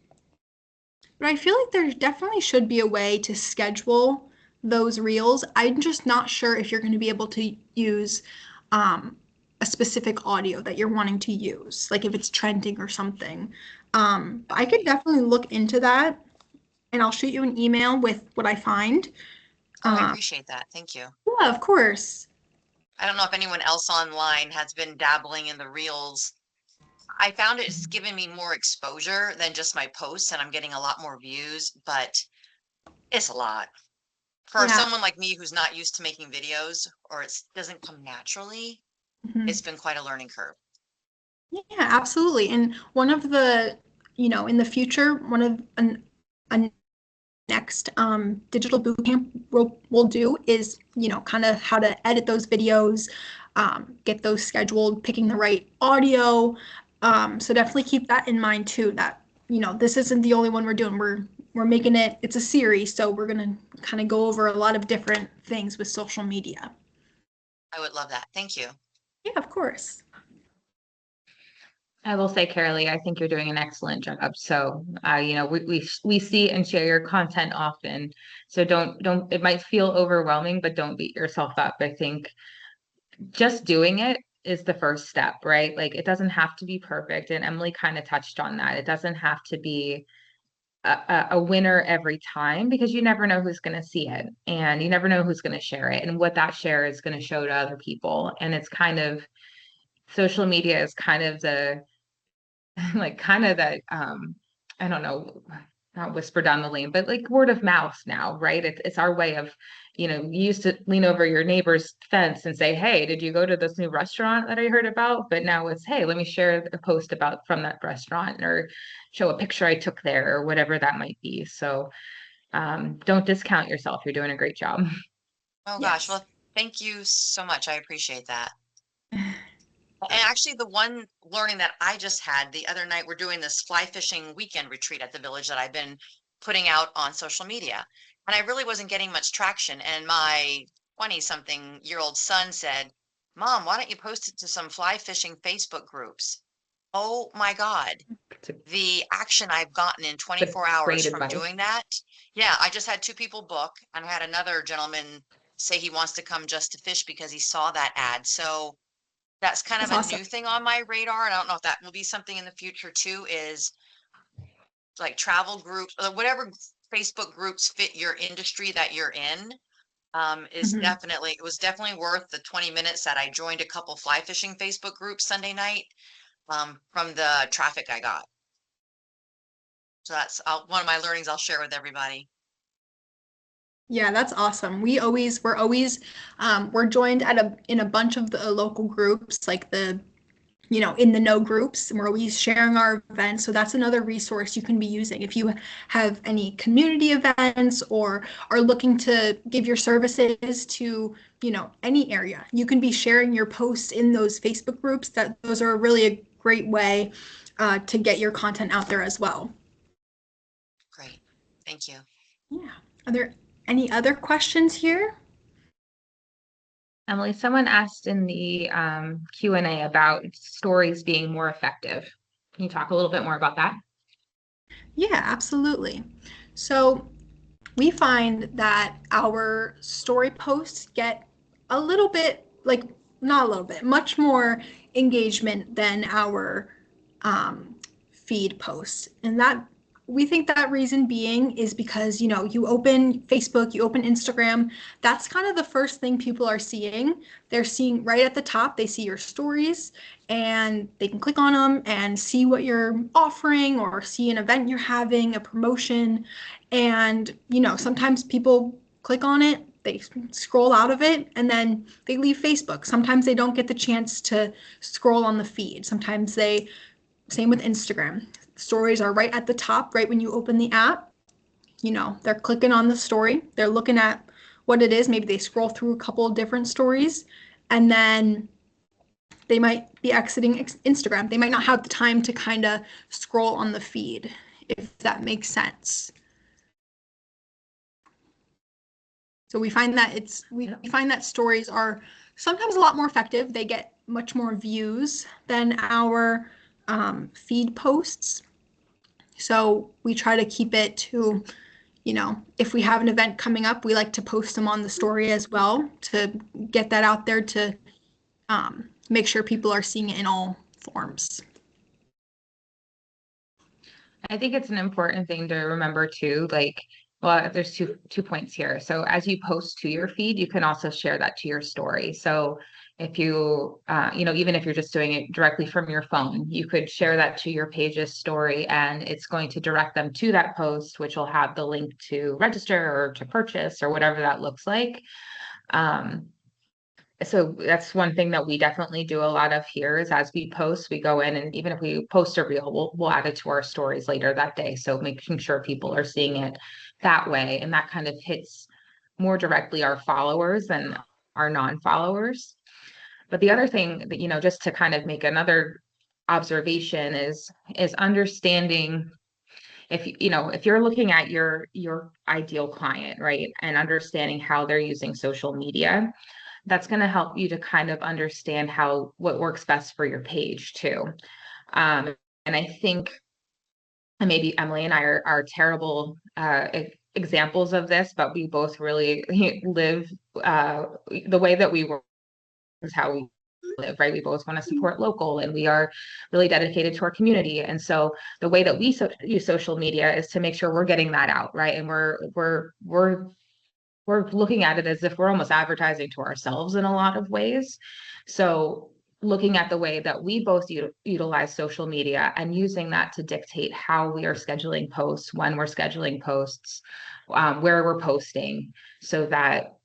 But I feel like there definitely should be a way to schedule those reels. I'm just not sure if you're going to be able to use um, a specific audio that you're wanting to use, like if it's trending or something. I could Okay. definitely look into that, and I'll shoot you an email with what I find. Oh, I Um, appreciate that. Thank you. yeah, of course. I don't know if anyone else online has been dabbling in the reels. I found it's given me more exposure than just my posts, and I'm getting a lot more views, but it's a lot. For Yeah. someone like me who's not used to making videos or it doesn't come naturally, Mhm. it's been quite a learning curve. Yeah, absolutely. And one of the, in the future, one of a next digital bootcamp we'll do is, kind of how to edit those videos, get those scheduled, picking the right audio. So definitely keep that in mind too, that, this isn't the only one we're doing. We're making it, it's a series. So we're going to kind of go over a lot of different things with social media. I would love that. Thank you. Yeah, of course. I will say, Carolee, I think you're doing an excellent job. So, we see and share your content often. So don't, it might feel overwhelming, but don't beat yourself up. I think just doing it is the first step, right? Like it doesn't have to be perfect. And Emily kind of touched on that. It doesn't have to be a winner every time because you never know who's going to see it and you never know who's going to share it and what that share is going to show to other people. And it's kind of social media is kind of the like kind of that I don't know, not whisper down the lane, but like word of mouth now, right? It's our way of, you used to lean over your neighbor's fence and say, hey, did you go to this new restaurant that I heard about? But now it's, hey, let me share a post about from that restaurant or show a picture I took there or whatever that might be. So don't discount yourself. You're doing a great job. Oh gosh, Yes. well, thank you so much. I appreciate that. And actually, the one learning that I just had the other night, we're doing this fly fishing weekend retreat at the village that I've been putting out on social media. And I really wasn't getting much traction. And my 20-something-year-old son said, Mom, why don't you post it to some fly fishing Facebook groups? Oh my God. It's a, The action I've gotten in it's a 24 hours great from advice. doing that. Yeah, I just had two people book, and I had another gentleman say he wants to come just to fish because he saw that ad. So that's kind of That's a awesome. new thing on my radar. And I don't know if that will be something in the future too, is like travel groups or whatever Facebook groups fit your industry that you're in. Is Mhm. definitely, it was definitely worth the 20 minutes that I joined a couple fly fishing Facebook groups Sunday night, from the traffic I got. So that's one of my learnings I'll share with everybody. Yeah, that's awesome. We're joined at in a bunch of the local groups, like in the know groups, and we're always sharing our events. So that's another resource you can be using if you have any community events or are looking to give your services to, any area. You can be sharing your posts in those Facebook groups. Those are really a great way to get your content out there as well. Great. Thank you. Yeah. Are there any other questions here? Emily, someone asked in the Q&A about stories being more effective. Can you talk a little bit more about that? Yeah, absolutely. So we find that our story posts get a little bit, like, not a little bit, much more engagement than our feed posts. And that we think that reason being is because, you open Facebook, you open Instagram, that's kind of the first thing people are seeing. They're seeing right at the top, they see your stories and they can click on them and see what you're offering or see an event you're having, a promotion. And, sometimes people click on it, they scroll out of it, and then they leave Facebook. Sometimes they don't get the chance to scroll on the feed. Sometimes same with Instagram. Stories are right at the top, right when you open the app. They're clicking on the story, they're looking at what it is. Maybe they scroll through a couple of different stories, and then they might be exiting Instagram. They might not have the time to kind of scroll on the feed, if that makes sense. So we find that stories are sometimes a lot more effective. They get much more views than our feed posts. So we try to keep it to, if we have an event coming up, we like to post them on the story as well to get that out there to make sure people are seeing it in all forms. I think it's an important thing to remember too, like, well, there's two points here. So as you post to your feed, you can also share that to your story. So if you, even if you're just doing it directly from your phone, you could share that to your page's story and it's going to direct them to that post, which will have the link to register or to purchase or whatever that looks like. So that's one thing that we definitely do a lot of here is as we post, we go in and even if we post a reel, we'll add it to our stories later that day. So making sure people are seeing it that way. And that kind of hits more directly our followers than our non-followers. But the other thing that, just to kind of make another observation is understanding if you're looking at your ideal client, right, and understanding how they're using social media, that's going to help you to kind of understand what works best for your page too. And I think, and maybe Emily and I are terrible examples of this, but we both really live the way that we work is how we live, right? We both want to support local, and we are really dedicated to our community. And so the way that we use social media is to make sure we're getting that out, right? And we're looking at it as if we're almost advertising to ourselves in a lot of ways. So looking at the way that we both utilize social media and using that to dictate how we are scheduling posts, when we're scheduling posts, where we're posting, so that,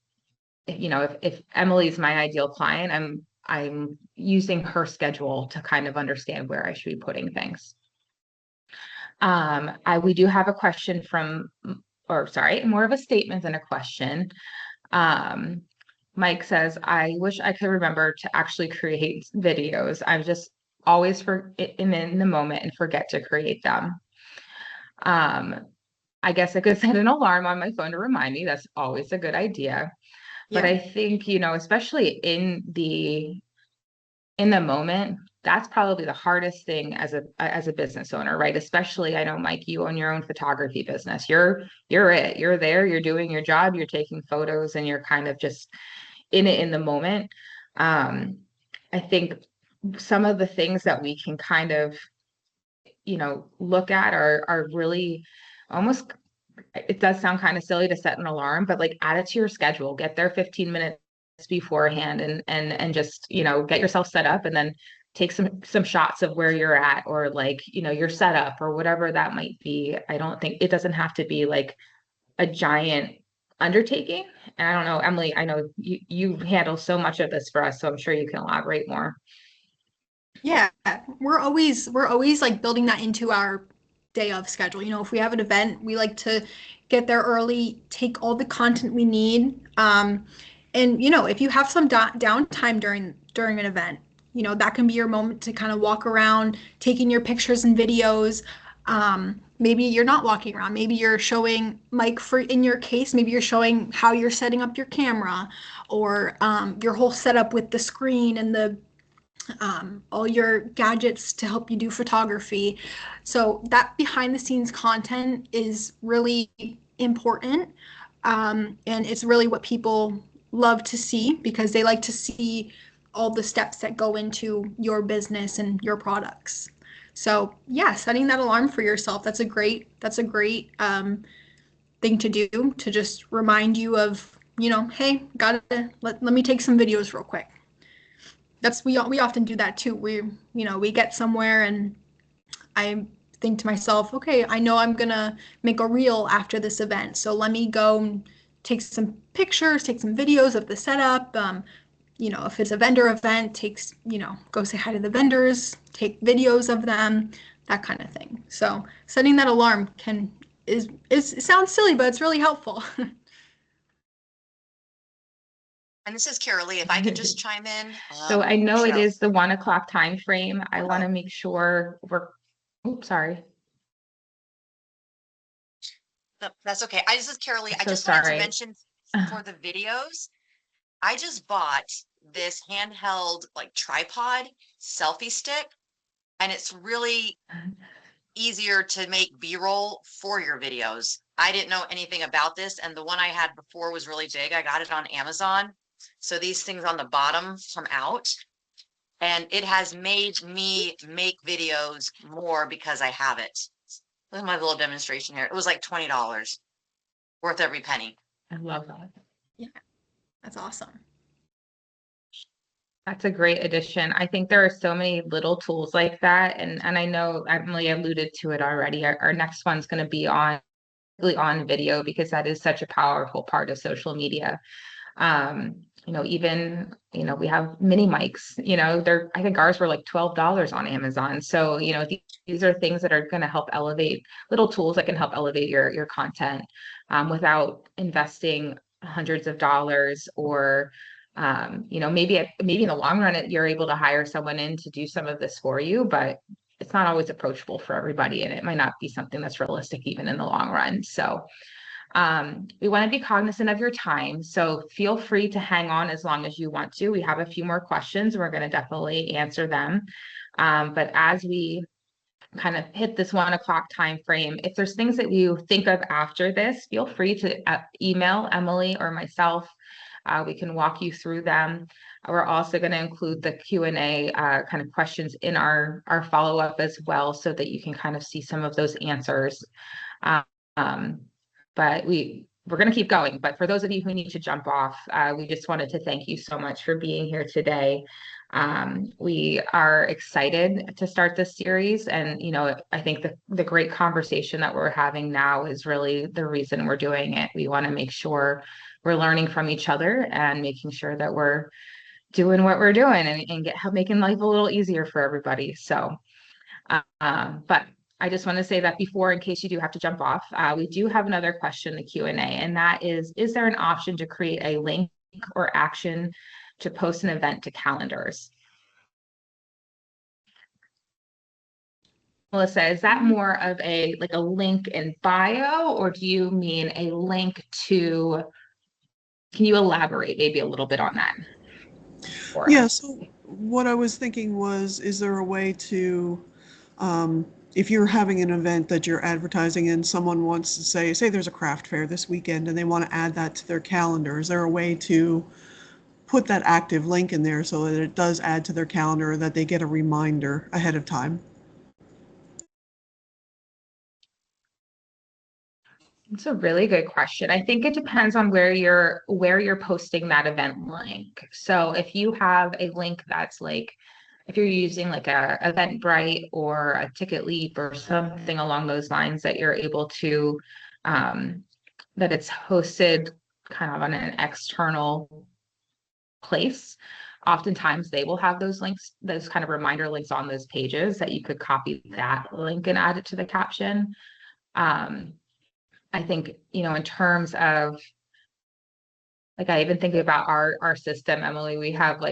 you know, if Emily's my ideal client, I'm using her schedule to kind of understand where I should be putting things. We do have a question from, or sorry, more of a statement than a question. Mike says, I wish I could remember to actually create videos. I'm just always in the moment and forget to create them. I guess I could set an alarm on my phone to remind me. That's always a good idea. But Yeah. I think, you know, especially in the moment, that's probably the hardest thing as a business owner, right? Especially, I know, Mike, you own your own photography business. You're you're there, you're doing your job, you're taking photos, and you're kind of just in it in the moment. I think some of the things that we can kind of, you know, look at are really almost, it does sound kind of silly to set an alarm, but like add it to your schedule, get there 15 minutes beforehand, and just, you know, get yourself set up, and then take some shots of where you're at, or like, you know, your setup or whatever that might be. I don't think it doesn't have to be like a giant undertaking. And I don't know, Emily, I know you handle so much of this for us, so I'm sure you can elaborate more. Yeah, we're always like building that into our day of schedule. You know, if we have an event, we like to get there early, take all the content we need. And you know, if you have some downtime during an event, you know, that can be your moment to kind of walk around, taking your pictures and videos. Maybe you're not walking around. Maybe you're showing, Mike, for in your case, maybe you're showing how you're setting up your camera, or your whole setup with the screen and the all your gadgets to help you do photography. So that behind the scenes content is really important. And it's really what people love to see, because they like to see all the steps that go into your business and your products. So yeah, setting that alarm for yourself, that's a great thing to do, to just remind you of, you know, hey, let me take some videos real quick. We often do that too. We get somewhere and I think to myself, okay, I know I'm gonna make a reel after this event, so let me go and take some pictures, take some videos of the setup. If it's a vendor event, go say hi to the vendors, take videos of them, that kind of thing. So setting that alarm is it sounds silly, but it's really helpful. And this is Carol Lee. If I could just chime in, So I know it Cheryl. is the 1 o'clock time frame. I want to Oh, make sure oops, sorry. no, that's okay. This is Carol Lee. I So just wanted to sorry. mention for the videos, I just bought this handheld like tripod selfie stick, and it's really easier to make B-roll for your videos. I didn't know anything about this, and the one I had before was really big. I got it on Amazon. So these things on the bottom come out, and it has made me make videos more because I have it. Look at my little demonstration here. It was like $20, worth every penny. I love that. Yeah, that's awesome. That's a great addition. I think there are so many little tools like that. And I know Emily alluded to it already. Our next one's going to be on video, because that is such a powerful part of social media. Even, we have mini mics, I think ours were like $12 on Amazon. So, these are things that are going to help elevate, little tools that can help elevate your content, without investing hundreds of dollars, or, maybe in the long run, you're able to hire someone in to do some of this for you, but it's not always approachable for everybody. And it might not be something that's realistic even in the long run. So, we want to be cognizant of your time, so feel free to hang on as long as you want to. We have a few more questions. We're going to definitely answer them. But as we kind of hit this 1 o'clock time frame, if there's things that you think of after this, feel free to email Emily or myself. We can walk you through them. We're also going to include the Q&A kind of questions in our follow-up as well, so that you can kind of see some of those answers. Um, but we're going to keep going. But for those of you who need to jump off, we just wanted to thank you so much for being here today. We are excited to start this series, and I think the great conversation that we're having now is really the reason we're doing it. We want to make sure we're learning from each other and making sure that we're doing what we're doing and making life a little easier for everybody. So, but I just want to say that before, in case you do have to jump off, we do have another question in the Q&A, and that is there an option to create a link or action to post an event to calendars? Melissa, is that more of a link in bio, or do you mean a link to, can you elaborate maybe a little bit on that for Yeah, us? so what I was thinking was, is there a way to, if you're having an event that you're advertising and someone wants to say there's a craft fair this weekend and they want to add that to their calendar, is there a way to put that active link in there so that it does add to their calendar, that they get a reminder ahead of time? It's a really good question. I think it depends on where you're posting that event link. So if you have a link that's if you're using like a Eventbrite or a Ticket Leap or something along those lines, that you're able to that it's hosted kind of on an external place. Oftentimes they will have those links, those kind of reminder links on those pages, that you could copy that link and add it to the caption. I think, in terms of, I even think about our system, Emily, we have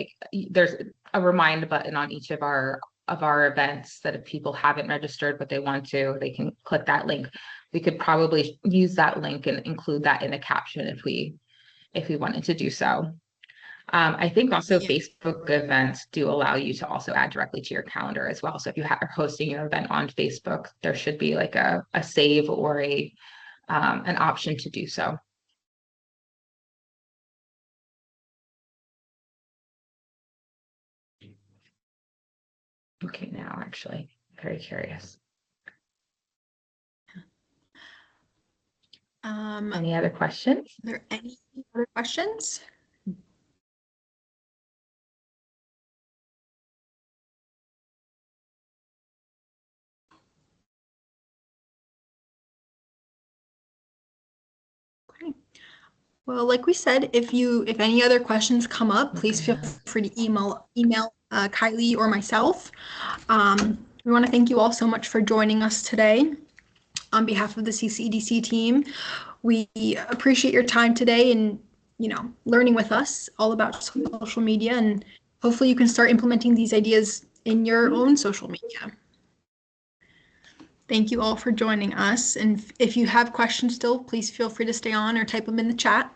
there's a remind button on each of our events, that if people haven't registered but they want to, they can click that link. We could probably use that link and include that in the caption if we wanted to do so. I think also Yeah. Facebook events do allow you to also add directly to your calendar as well. So if you are hosting your event on Facebook, there should be like a save or an option to do so. Okay, now actually, very curious. Any other questions? Are there any other questions? Okay. Well, like we said, if any other questions come up, please feel free to email Kylie or myself. We want to thank you all so much for joining us today. On behalf of the CCDC team, we appreciate your time today and learning with us all about social media, and hopefully you can start implementing these ideas in your own social media. Thank you all for joining us, and if you have questions still, please feel free to stay on or type them in the chat.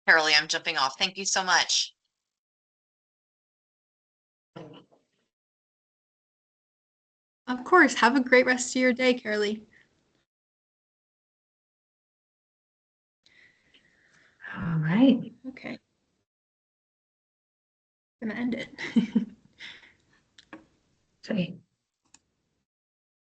Carolee, I'm jumping off. Thank you so much. Of course. Have a great rest of your day, Carolee. All right. Okay. I'm gonna end it. Okay.